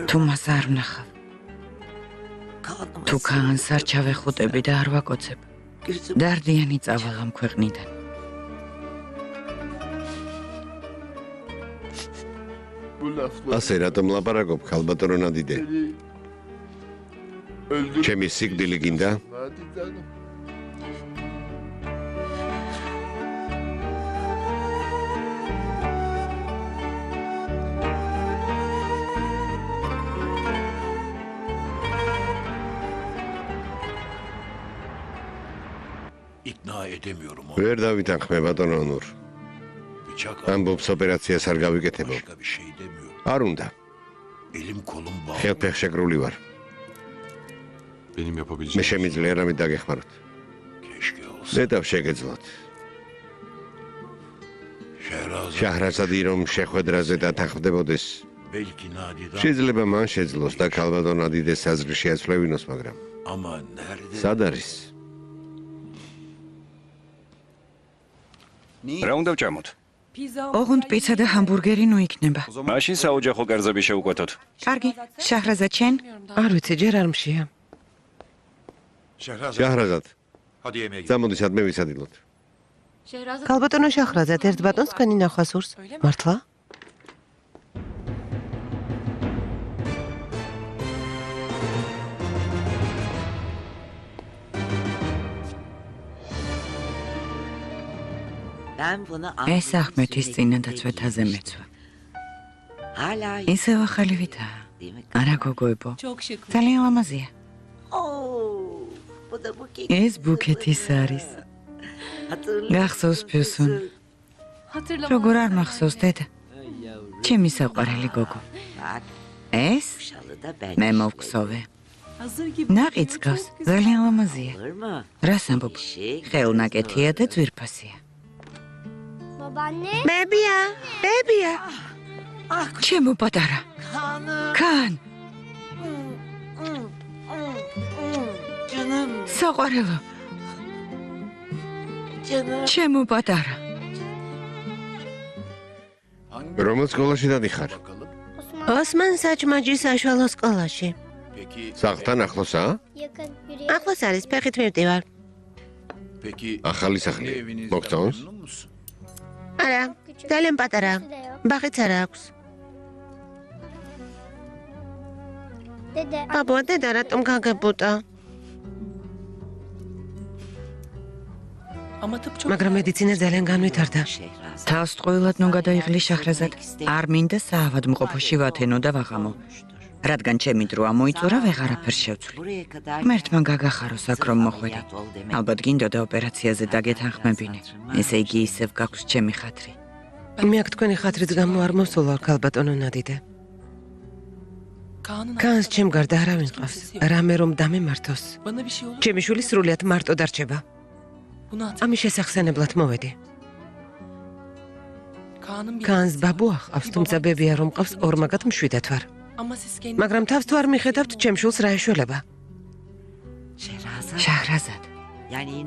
Speaker 3: თუ მას არ ვნახავ. თუ ქანს არ ჩავეხუტები და არ ვაკოცებ. დარდიანი წავალ ამ ქვეყნიდან.
Speaker 1: ასე რატომ ლაპარაკობ ქალბატონო ნადიდე? ჩემი სიკვდილი გინდა? ვერ დავითანხმე ბატონო ნურ. ამბობს ოპერაციას არ გავიკეთებო. არ უნდა. ხელფეხშეკრული ვარ. მე შემიძლია რამე დაგეხმაროთ. ნეტავ შეგეძლოთ. შაჰრაზადი რომ შეხვედრაზე დათანხმდებოდეს. შეიძლება მან შეძლოს და ქალბატონ ნადიდეს საზრი შეაცვლევინოს, მაგრამ სად არის?
Speaker 5: რა უნდა ვჭამოთ?
Speaker 3: ოღონდ პიცა და ჰამბურგერი ნუ იქნება.
Speaker 5: მაშინ საოჯახო კერძები შევუკვეთოთ.
Speaker 3: კარგი, შაჰრაზად შენ?
Speaker 2: არ ვიცი, ჯერ არ მშია.
Speaker 1: შაჰრაზად. წამოდი სადმე ვისადილოთ.
Speaker 2: ქალბატონო შაჰრაზად, ერთ ბატონს თქვენი ნახვა სურს. მართლა?
Speaker 3: ეს ახმეთის წინადაცვეთაზე მეცვა. ისევ ახალი ვითაა. არა გოგოებო. ძალიან ლამაზია. ეს ბუკეთის არის. გახსოვს ფიუსუნ. როგორ არ მახსოვს დედა? ჩემი საყვარელი გოგო. ეს მე მოვქსოვე. ნაყიდს გავს, ძალიან ლამაზია. რას ამბობ? ხელნაკეთია და ძვირფასია.
Speaker 2: ბებია, ბებია.
Speaker 3: ჩემო პატარა. კან. საყვარელო. ჩემო პატარა.
Speaker 1: რომელ სკოლაში დადიხარ?
Speaker 2: ოსმან საჭმაჯის საშუალო სკოლაში.
Speaker 1: სახლთან ახლოსაა?
Speaker 2: ახლოს არის, ფეხით მივდივარ.
Speaker 1: ახალი სახლი. მოგწონს?
Speaker 2: არა, ძალიან პატარა. ბაღიც არ აქვს. აბა, დედა რატომ გაგებუტა? მაგრამ მედიცინა ძალიან განვითარდა.
Speaker 3: თავს ტყუილად ნუ გადაიღლი შაჰრაზად. არ მინდა საავადმყოფოში ვათენო და ვაღამო. რადგან ჩემი დრო ამოიწურა, ვეღარაფერს შევცვლი. ღმერთმა გაგახაროს აქ რომ მოხვედი. ალბათ გინდოდა ოპერაციაზე დაგეთანხმებინე. ესე იგი ისევ გაქვს ჩემი ხათრი.
Speaker 2: მე აქ თქვენი ხათრიც გამო არ მოსულა ქალბატონო ნადიდე. კანს ჩემ გარდა არავინ ყავს. რამე რომ დამემართოს. ჩემი შვილი სრულიად მარტო დარჩება. ამის შესახსენებლად მოვედი. კანს ბაბუ ახავს, თუმცა ბებია რომ ყავს ორმაგად მშვიდად ვარ. მაგრამ თავს თუ არ მიხედავთ, ჩემ შულს რა ეშველება?
Speaker 3: შაჰრაზად.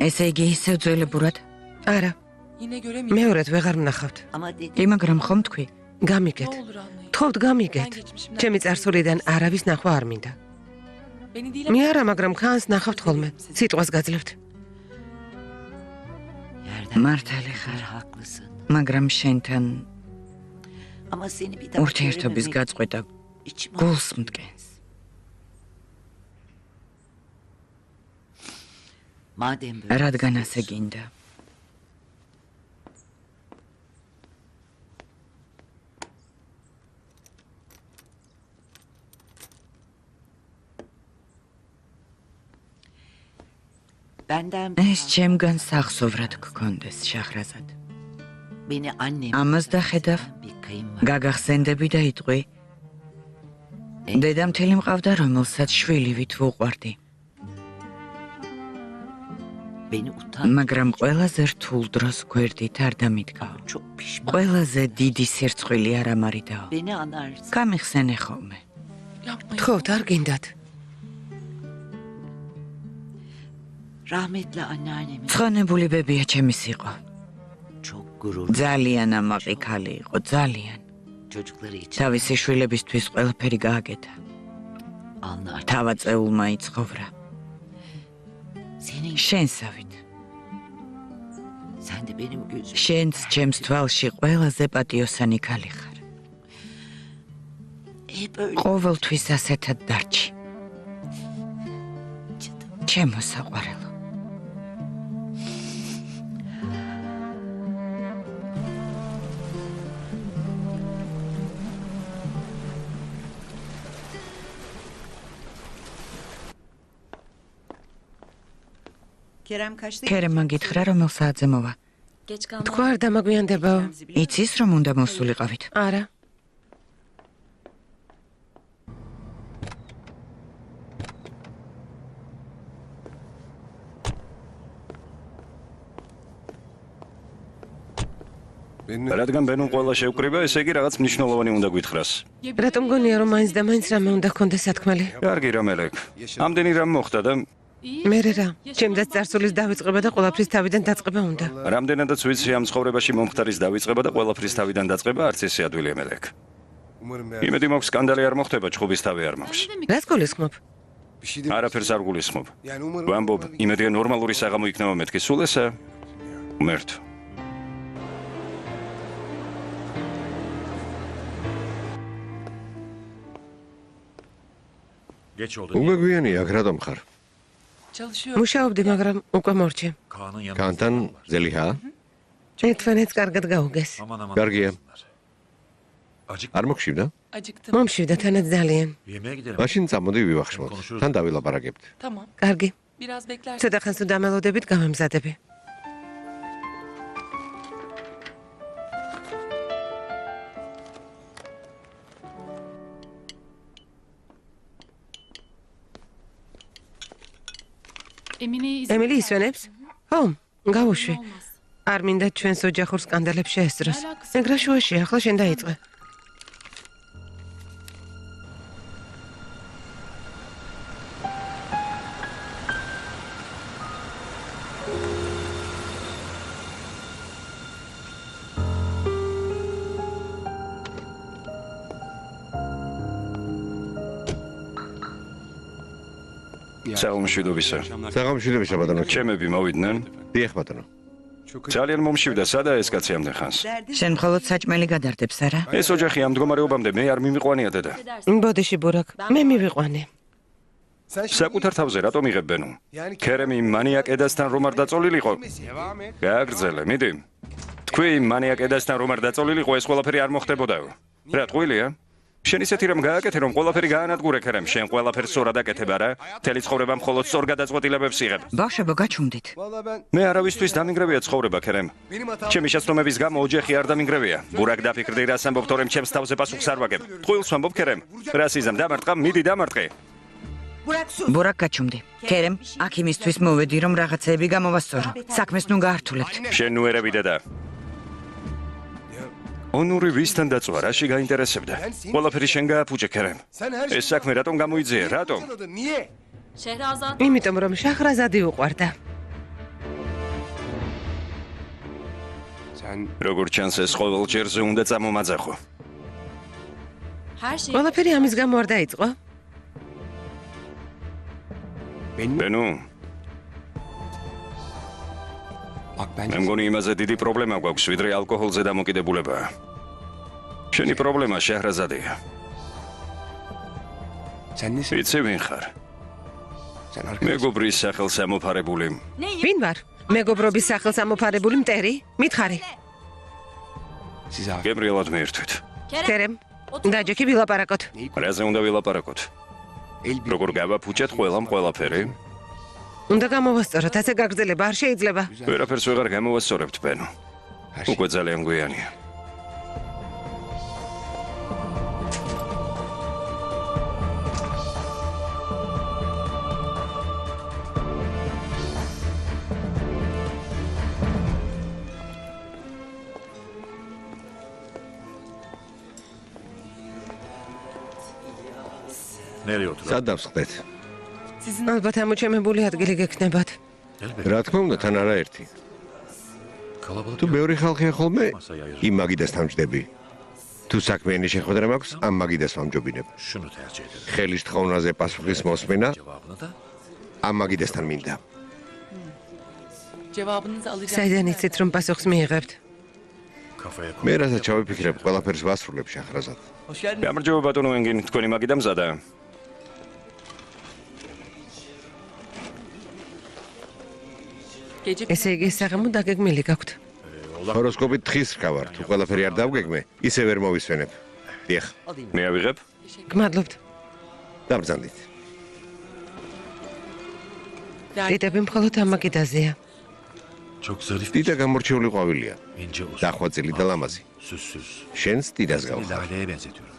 Speaker 3: ესე იგი ისევ ძველებურად?
Speaker 2: არა. მეორედ ვეღარ ვნახავთ.
Speaker 3: კი, მაგრამ ხომ თქვი,
Speaker 2: გამიგეთ. თხოვთ გამიგეთ. ჩემი წარსულიდან არავის ნახვა არ მინდა. მე არა, მაგრამ ხანს ნახავთ ხოლმე. სიტყვას გაძლევთ.
Speaker 3: მართალი ხარ, მაგრამ შენთან ურთიერთობის გაწყვეტა გულს მდგენს. რადგან ასე გინდა? ეს ჩემგან სახსოვრად გქონდეს, შახრაზად. ამას დახედავ, გაგახსენდები და იტყვი. დედამთილი მყავდა, რომელსაც შვილივით ვუყვარდი. მაგრამ ყველაზე რთულ დროს გვერდით არ დამიდგა. ყველაზე დიდი სირცხვილი არ ამარიდაო. გამიხსენე ხოლმე.
Speaker 2: თხოვთ, არ გინდათ.
Speaker 3: ცხონებული ბებია ჩემის იყო. ძალიან ამაყი ქალი იყო, ძალიან. თავისი შვილებისთვის ყველაფერი გააკეთა. თავაწეულმა იცხოვრა. შენსავით. შენც ჩემს თვალში ყველაზე პატიოსანი ქალი ხარ. ყოველთვის ასეთად დარჩი. ჩემო საყვარელო. ქერემან გითხრა, რომელ საათზე მოვა?
Speaker 2: თქვა არ დამაგვიანდებაო.
Speaker 3: იცის, რომ უნდა მოსულიყავით?
Speaker 2: არა.
Speaker 5: რადგან ბენონ ყველა შევკრიბა, ესე იგი რაღაც მნიშვნელოვანი უნდა გითხრას.
Speaker 2: რატომ გონია, რომ მაინც და მაინც რამე უნდა გქონდეს სათქმელი?
Speaker 5: კარგი რამელეკ. ამდენი რამ მოხდა და
Speaker 2: მერე რა, ჩემდაც წარსულის დავიწყება და ყველაფრის თავიდან დაწყება უნდა.
Speaker 5: რამდენადაც ვიცი ამ ცხოვრებაში მომხდარის დავიწყება და ყველაფრის თავიდან დაწყება არც ისე ადვილია მელეკ. იმედი მაქვს სკანდალი არ მოხდება, ჩხუბის თავი არ მაქვს.
Speaker 2: რას გულისხმობ?
Speaker 5: არაფერს არ გულისხმობ. ვამბობ, იმედია ნორმალური საღამო იქნება მეთქი სულ ესა? მერტ.
Speaker 1: უკვე გვიანი აქ რატომ ხარ?
Speaker 2: მუშაობდი, მაგრამ უკვე მორჩი.
Speaker 1: კანთან ზელიჰა?
Speaker 2: ერთმანეთს კარგად გაუგეს.
Speaker 1: კარგია. არ მოგშივდა?
Speaker 2: მომშივდა თანაც ძალიან.
Speaker 1: მაშინ წამოდი ვივახშმოთ. თან დავილაპარაკებთ.
Speaker 2: კარგი. ცოტა ხანს თუ დამელოდებით, გამემზადები. ემილი ისვენებს? ხო, გავუშვი. არ მინდა ჩვენს ოჯახურ სკანდალებს შეესწროს. ეგრა შუაში, ახლა შენ დაიწყე.
Speaker 5: საუმშვიდობისა.
Speaker 1: საღამშვიდობისა ბატონო.
Speaker 5: ჩემები მოვიდნენ?
Speaker 1: დიახ ბატონო.
Speaker 5: ძალიან მომშვიდა, სადაა ეს კაცი ამდენ ხანს?
Speaker 3: შენ მხოლოდ საჭმელი გადარდებს, არა?
Speaker 5: ეს ოჯახი ამ მდგომარეობამდე მე არ მიმიყვანია დედა.
Speaker 2: ბოდიში ბურაკ, მე მივიყვანე.
Speaker 5: საკუთარ თავზე რატომ იღებ ბენო? ქერემი მანიაკ ედასთან რომ არ დაწოლილიყო? გააგრძელე, მიდი. თქვი მანიაკ ედასთან რომ არ დაწოლილიყო, ეს ყველაფერი არ მოხდებოდაო. რა ტყუილია? შენ ისეთი რომ გააკეთე, რომ ყველაფერი გაანადგურე ქერემ, შენ ყველაფერს სწორად აკეთებ, არა? მთელი ცხოვრება მხოლოდ სწორ გადაწყვეტილებებს იღებ.
Speaker 3: ბავშვებო, გაჩუმდით.
Speaker 5: მე არავისთვის დამინგრევია ცხოვრება ქერემ. ჩემი შეცდომების გამო ოჯახი არ დამინგრევია. ბურაკ დაფიქრდი, რას ამბობ, თორემ ჩემს თავზე პასუხს არ ვაგებ. ტყუილს ვამბობ ქერემ. რასიზმ დამარტყა, მიდი დამარტყე.
Speaker 3: ბურაკ გაჩუმდი. ქერემ, აქ იმისთვის მოვედი, რომ რაღაცეები გამოვასწორო. საქმეს ნუ გაართულებთ.
Speaker 5: შენ ნუ ერები დედა. ონური ვისთან დაწვა, რაში გაინტერესებდა? ყველაფერი შენ გააფუჭე ქერემ. ეს საქმე რატომ გამოიძიე? რატომ?
Speaker 2: იმიტომ რომ შახრაზადი უყვარდა.
Speaker 5: როგორ ჩანს ეს ყოველ ჯერზე უნდა წამომაძახო.
Speaker 2: ყველაფერი ამის გამო არ დაიწყო?
Speaker 5: ბენუ მე მგონი იმაზე დიდი პრობლემა გვაქვს, ვიდრე ალკოჰოლზე დამოკიდებულება. შენი პრობლემა შეჰრაზადია. იცი ვინ ხარ? მეგობრის სახელს ამოფარებული.
Speaker 2: ვინ ვარ? მეგობრობის სახელს ამოფარებული მტერი? მითხარი.
Speaker 5: გებრიელად მიირთვით.
Speaker 2: კერემ, დაჯექი ვილაპარაკოთ.
Speaker 5: რაზე უნდა ვილაპარაკოთ? როგორ გავაფუჭეთ ყველაფერი?
Speaker 2: უნდა გამოვასწოროთ, ასე გაგრძელება არ შეიძლება.
Speaker 5: ვერაფერს ვეღარ გამოვასწორებთ, ბენო. უკვე ძალიან გვიანია.
Speaker 1: სად დავსხდეთ?
Speaker 2: ალბათ ამოჩემებული ადგილი გექნებათ.
Speaker 1: რა თქმა უნდა, თან არაერთი. თუ ბევრი ხალხია ხოლმე, იმ მაგიდასთან ვჯდები. თუ საქმიანი შეხვედრა მაქვს, ამ მაგიდას ვამჯობინებ. ხელის თხოვნაზე პასუხის მოსმენა ამ მაგიდასთან მინდა.
Speaker 2: საიდან იცით, რომ პასუხს მიიღებთ?
Speaker 1: მე რასაც ჩავიფიქრებ, ყველაფერს ვასრულებ შეჰრაზად.
Speaker 5: გამარჯობა ბატონო ენგინ, თქვენი მაგიდა მზადა.
Speaker 2: ესე იგი საღამო დაგეგმილი გაქვთ.
Speaker 1: ჰოროსკოპით თხის რქავარ, თუ ყველაფერი არ დავგეგმე, ისე ვერ მოვისვენებ. დიახ.
Speaker 5: მე ავიღებ?
Speaker 2: გმადლობთ.
Speaker 1: დაბრძანდით.
Speaker 2: დიდები მხოლოდ ამ მაგიდაზეა.
Speaker 1: დიდა გამორჩეული ყვავილია. დახვაწილი და ლამაზი. შენს დიდას გავხარ.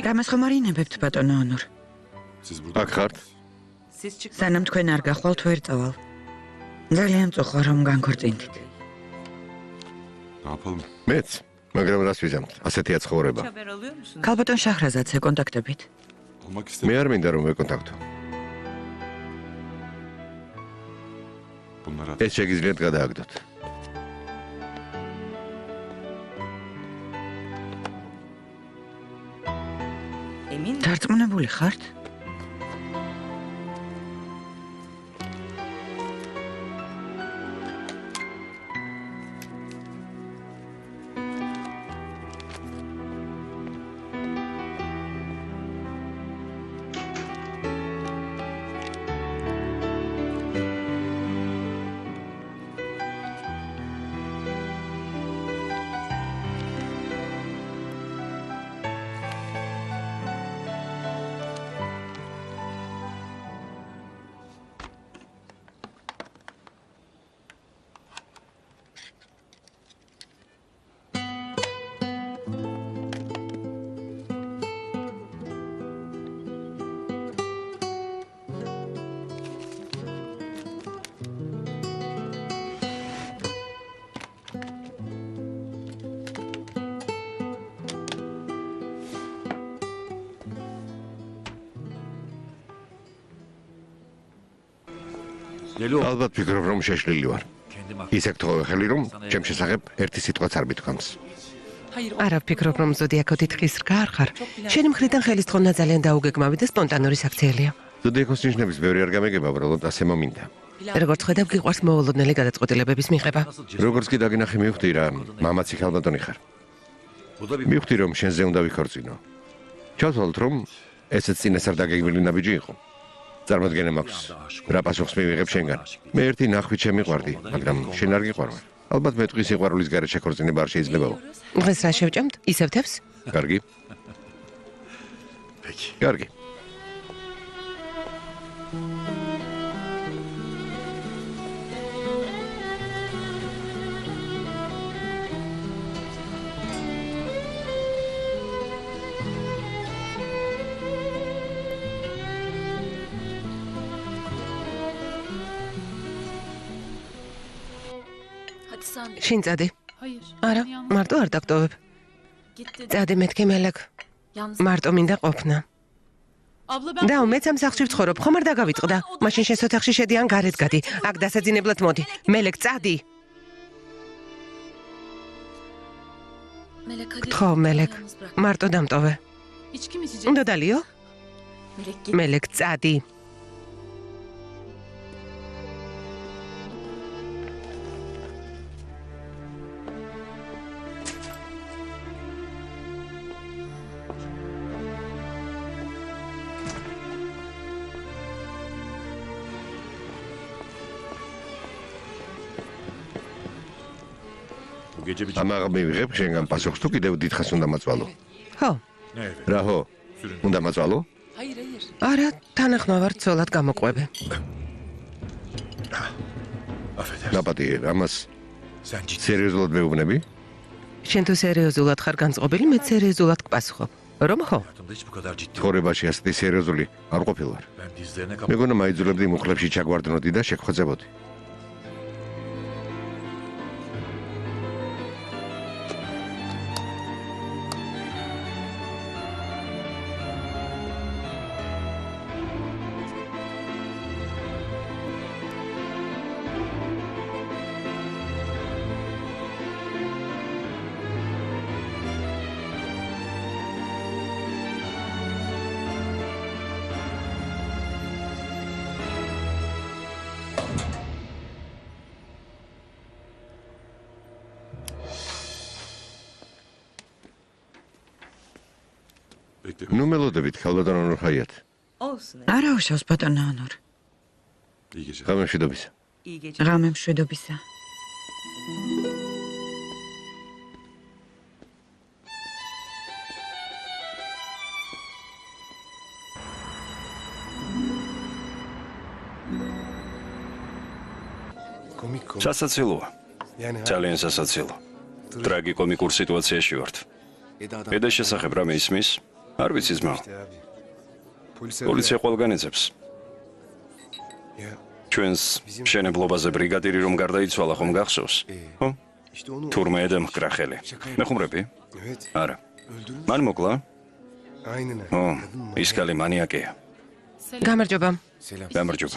Speaker 3: გამასხმარინებებთ ბატონო ონურ.
Speaker 1: აქ ხართ?
Speaker 3: სანამ თქვენ არ გახვალთ ვერ წავალ. ძალიან მწუხარ რომ განქორწინდით.
Speaker 1: მეც, მაგრამ რას ვიზამთ? ასეთია ცხოვრება.
Speaker 3: ქალბატონ შაჰრაზადზე კონტაქტებით.
Speaker 1: მე არ მინდა რომ ვეკონტაქტო. ეს შეგიძლიათ გადააგდოთ.
Speaker 3: დარწმუნებული ხართ? ალბათ ფიქრობ რომ შეშლილი ვარ. ისე გთხოვე ხელი რომ ჩემ შესახებ ერთი სიტყვაც არ მithქვამს.
Speaker 2: არა ვფიქრობ რომ ზოდიაქოთი თხის რქა არ ხარ. შენი მხრიდან ხელის თხოვნა ძალიან დაუგეგმავი და სპონტანური საქციელია.
Speaker 1: ზოდიაქოს ნიშნების ბევრი არ გამეგება, უბრალოდ ასე მომინდა.
Speaker 2: როგორც ხედავ, გიყვარს მოულოდნელი გადაწყვეტილებების მიღება.
Speaker 1: როგორც კი დაგინახე მივხვდი რა, მამაცი ქალბატონი ხარ. მივხვდი რომ შენზე უნდა ვიქორწინო. ჩავთვალოთ რომ ესეც წინასწარ დაგეგმილი ნაბიჯი იყო. წარმოდგენა მაქვს რა პასუხს მივიღებ შენგან. მე ერთი ნახვით შემიყვარდი, მაგრამ შენ არ გიყვარვარ. ალბათ მე ტყის სიყვარულის გარეთ შეკორწინება არ შეიძლებაო.
Speaker 2: დღეს რა შევჭამთ? ისევ თევს?
Speaker 1: კარგი. კარგი.
Speaker 2: შინ წადი. არა, მარტო არ დაგტოვებ. წადი მეთქი მელეკ. მარტო მინდა ყოფნა. და მეც ამ სახლში ვცხოვრობ, ხომ არ დაგავიწყდა? მაშინ შენ ოთახში შედი ან გარეთ გადი. აქ დასაძინებლად მოდი. მელეკ წადი. ხო, მელეკ. მარტო დამტოვე. უნდა დალიო? მელეკ წადი.
Speaker 1: ამაღ მივიღებ შენგან პასუხს თუ კიდევ დიდხანს უნდა მაწვალო.
Speaker 2: ხო.
Speaker 1: რა ხო? უნდა მაწვალო?
Speaker 2: არა, თანახმავარ ცოლად გამოყვები.
Speaker 1: ნაპატიე, ამას სერიოზულად მეუბნები?
Speaker 2: შენ თუ სერიოზულად ხარ განწყობილი, მე სერიოზულად გპასუხობ. რომ ხო?
Speaker 1: ცხოვრებაში ასეთი სერიოზული არ ყოფილვარ. მეგონა მაიძულებდი მუხლებში ჩაგვარდნოდი და შეგხვეწებოდი. ნუ მელოდებით, ხალბატონ ანურ ხაიათ.
Speaker 3: არა უშავს ბატონო ანურ.
Speaker 1: ღამე მშვიდობისა.
Speaker 3: ღამე მშვიდობისა.
Speaker 5: სასაცილოა. ძალიან სასაცილო. ტრაგიკომიკურ სიტუაციაში ვართ. ედას შესახებ რამე ისმის? არ ვიცი ძმაო. პოლიცია ყველგან ეძებს. ჩვენს მშენებლობაზე ბრიგადირი რომ გარდაიცვალა ხომ გახსოვს? ხო? თურმე ედემ კრახელი. მეხუმრები? არა. მან მოკლა? ო, ის კალი მანიაკია.
Speaker 2: გამარჯობა.
Speaker 5: გამარჯობა.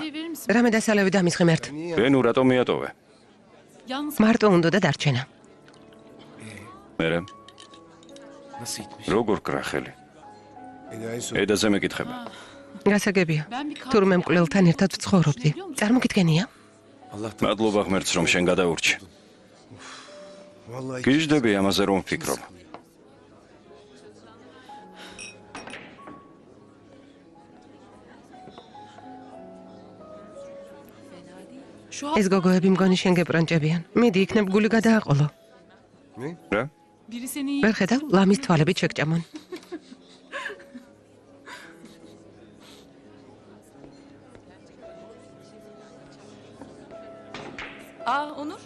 Speaker 2: რამე დასალევი დამის ღიმერთ.
Speaker 5: ბენუ რატომ მიატოვე?
Speaker 2: მარტო უნდა და დარჩენა.
Speaker 5: მერე? როგორ კრახელი? ედაზე მეკითხება.
Speaker 2: გასაგებია. თურმე მკვლელთან ერთად ვცხოვრობდი. წარმოგიდგენია?
Speaker 5: მადლობა ღმერთს რომ შენ გადაურჩი. გიждები ამაზე რომ ვფიქრობ.
Speaker 2: ეს გოგოები მგონი შენ გებრანჭებიან. მიდი იქნებ გული გადააყოლო.
Speaker 5: რა?
Speaker 2: ვერ ხედავ, ლამის თვალებით შეგჭამონ.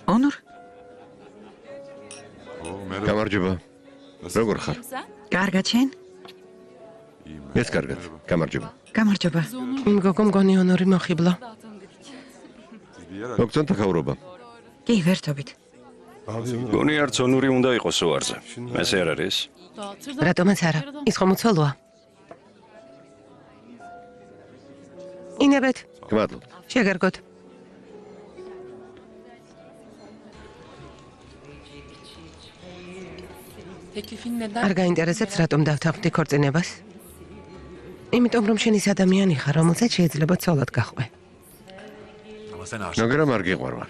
Speaker 3: ონურ?
Speaker 1: გამარჯობა. როგორ ხარ?
Speaker 3: კარგად შენ?
Speaker 1: მეც კარგად. გამარჯობა.
Speaker 3: გამარჯობა.
Speaker 2: იმ გოგო მგონი ონორი მოხიბლა.
Speaker 1: მოგწონთ ახაურობა?
Speaker 3: კი, ვერთობით.
Speaker 5: გონი არც ონური უნდა იყოს უარზე. ესე არ არის?
Speaker 2: რატომაც არა? ის ხომ უცოლოა. ინებეთ.
Speaker 1: გმადლობთ.
Speaker 2: შეგერგოთ. არ გაინტერესებს რატომ დავთანხმდი ქორწინებას? იმიტომ რომ შენ ის ადამიანი ხარ, რომელსაც შეიძლება ცოლად გახვე.
Speaker 1: მაგრამ არ გიყვარვარ.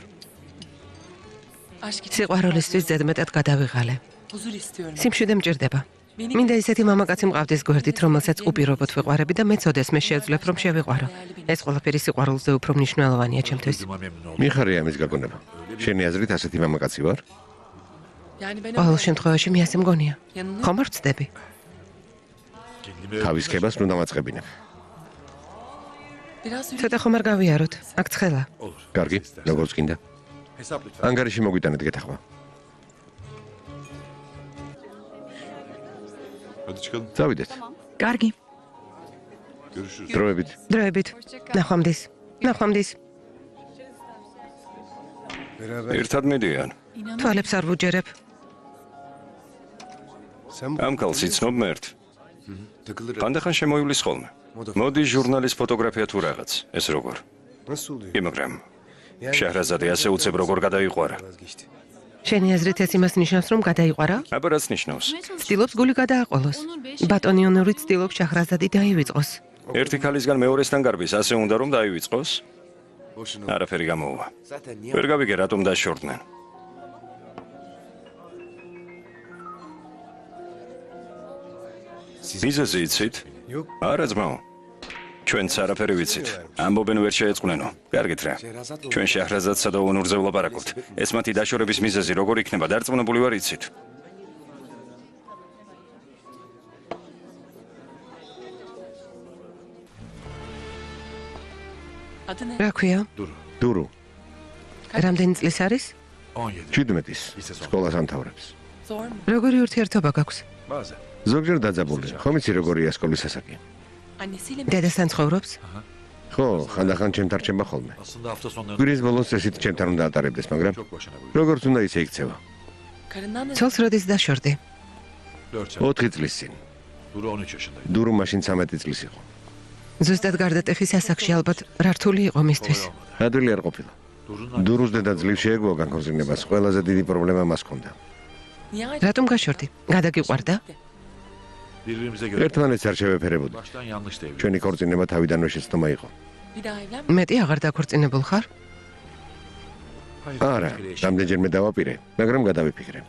Speaker 2: სიყვარულისთვის ზედმეტად გადავიღალე. სიმშვიდე მჭირდება. მინდა ისეთი მამაკაცი მყავდეს გვერდით, რომელსაც უპირობოდ ვიყვარები და მეც ოდესმე შევძლებ რომ შევიყვარო. ეს ყველაფერი სიყვარულზე უფრო მნიშვნელოვანია ჩემთვის.
Speaker 1: მიხარია ამის გაგონება. შენი აზრით ასეთი მამაკაცი ვარ?
Speaker 2: ყოველ შემთხვევაში მე ასე მგონია. ხომ არ ვწდები?
Speaker 1: თავის ქებას ნუ დამაწყებინებ.
Speaker 2: ცოტა ხომ არ გავიაროთ? აქ ცხელა.
Speaker 1: კარგი, როგორც გინდა. ანგარიში მოგვიტანეთ გეთახვა. წავიდეთ.
Speaker 3: კარგი.
Speaker 1: დროებით.
Speaker 2: დროებით. ნახვამდის. ნახვამდის.
Speaker 5: ერთად მიდიან.
Speaker 2: თვალებს არ ვუჯერებ.
Speaker 5: ამ კალს იცნობ მე ერთ. ხანდახან შემოივლის ხოლმე. მოდი ჟურნალის ფოტოგრაფია თუ რაღაც, ეს როგორ? კი, მაგრამ შეჰრაზადე ასე უცებ როგორ გადაიყვარა.
Speaker 2: შენი აზრით ეს იმას ნიშნავს, რომ გადაიყვარა?
Speaker 5: აბა რაც ნიშნავს?
Speaker 2: ცდილობს გული გადააყოლოს. ბატონი ონური ცდილობს შეჰრაზადი დაივიწყოს.
Speaker 5: ერთი ქალისგან მეორესთან გარბის ასე უნდა რომ დაივიწყოს? არაფერი გამოუვა. ვერ გავიგე რატომ დაშორდნენ. მიზეზი იცით? არა ძმაო. ჩვენც არაფერი ვიცით. ამბობენ ვერ შეეწყვნენო. კარგით რა. ჩვენ შეჰრაზადსა და ონურზე ვლაპარაკობთ. ეს მათი დაშორების მიზეზი როგორ იქნება დარწმუნებული ვარ იცით.
Speaker 2: რა ქვია?
Speaker 1: დურო.
Speaker 2: რამდენი წლის არის?
Speaker 1: 17-ის. სკოლას ამთავრებს.
Speaker 2: როგორი ურთიერთობა გაქვს?
Speaker 1: ზოგჯერ დაძაბულია. ხომ იცი როგორია სკოლის ასაკი?
Speaker 2: დედასთან ცხოვრობს?
Speaker 1: ხო, ხანდახან ჩემთან რჩება ხოლმე. კვირის ბოლოს ესეთ ჩემთან უნდა ატარებდეს, მაგრამ როგორც უნდა ისე იქცევა.
Speaker 2: ცოლს როდის დაშორდი?
Speaker 1: 4 წლის წინ. დურო მაშინ 13 წლის იყო.
Speaker 2: ზუსტად გარდატეხის ასაკში ალბათ რართული იყო მისთვის.
Speaker 1: ადვილი არ ყოფილა. დურუს დედა ძლივ შეეგუა განქორწინებას, ყველაზე დიდი პრობლემა მას ჰქონდა.
Speaker 2: რატომ გაშორდი? გადაგიყვარდა?
Speaker 1: ერთმანეთს არ შევეფერებოდი. ჩვენი ქორწინება თავიდანვე შეცდომა იყო.
Speaker 2: მეტი აღარ დაქორწინებულ ხარ?
Speaker 1: არა, რამდენჯერმე დავაპირე, მაგრამ გადავიფიქრე.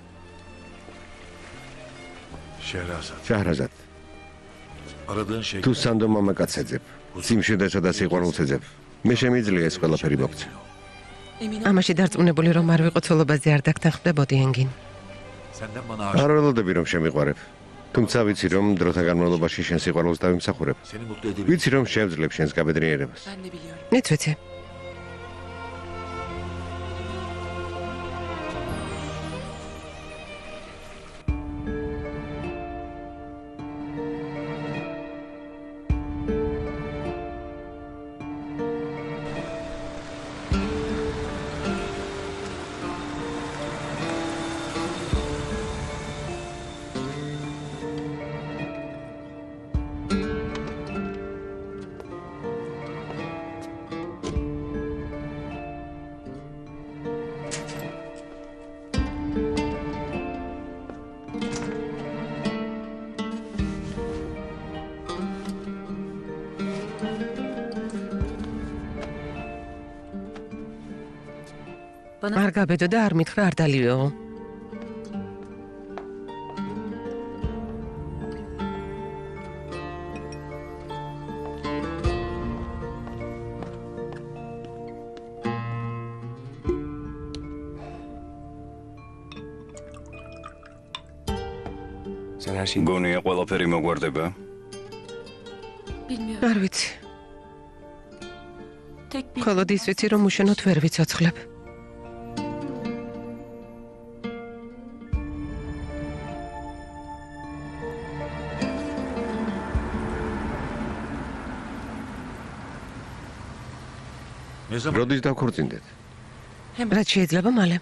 Speaker 1: შეჰრაზად. თუ სანდო მამაკაცს ეძებ, სიმშვიდესა და სიყვარულს ეძებ, მე შემიძლია ეს ყველაფერი მოგცე.
Speaker 2: ამაში დარწმუნებული რომ არ ვიყო ცოლობაზე არ დაგთანხმდებოდი ენგინ.
Speaker 1: არ ველოდები რომ შემიყვარებ. თუმცა ვიცი რომ დროთა განმავლობაში შენ სიყვარულს დავიმსახურებ. ვიცი რომ შევძლებ შენს გაბედნიერებას.
Speaker 2: მეც ვიცი. არ გაბედო და არ მითხრა არ დალიეო.
Speaker 5: გონია ყველაფერი მოგვარდება?
Speaker 2: არ ვიცი. მხოლოდ ის ვიცი რომ უშენოდ ვერ ვიცოცხლებ.
Speaker 1: როდის დავქორწინდეთ?
Speaker 2: რაც შეიძლება მალე.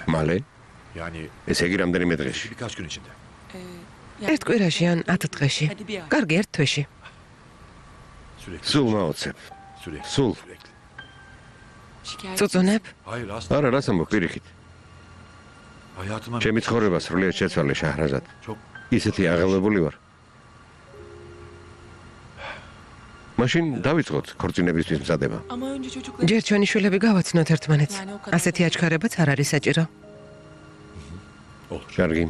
Speaker 1: მალე? ესე იგი რამდენიმე დღეში.
Speaker 2: ერთ კვირაში ან 10 დღეში. კარგი, ერთ თვეში.
Speaker 1: სულ მაოცებ. სულ.
Speaker 2: წუწუნებ?
Speaker 1: არა, რას ამბობ პირიქით? ჩემი ცხოვრება სრულიად შეცვალე შეჰრაზად. ისეთი აღელვებული ვარ. მაშინ დავიწყოთ ქორწინებისთვის მზადება.
Speaker 2: ჯერ ჩვენი შვილები გავაცნოთ ერთმანეთს. ასეთი აჩქარებაც არ არის საჭირო.
Speaker 1: კარგი.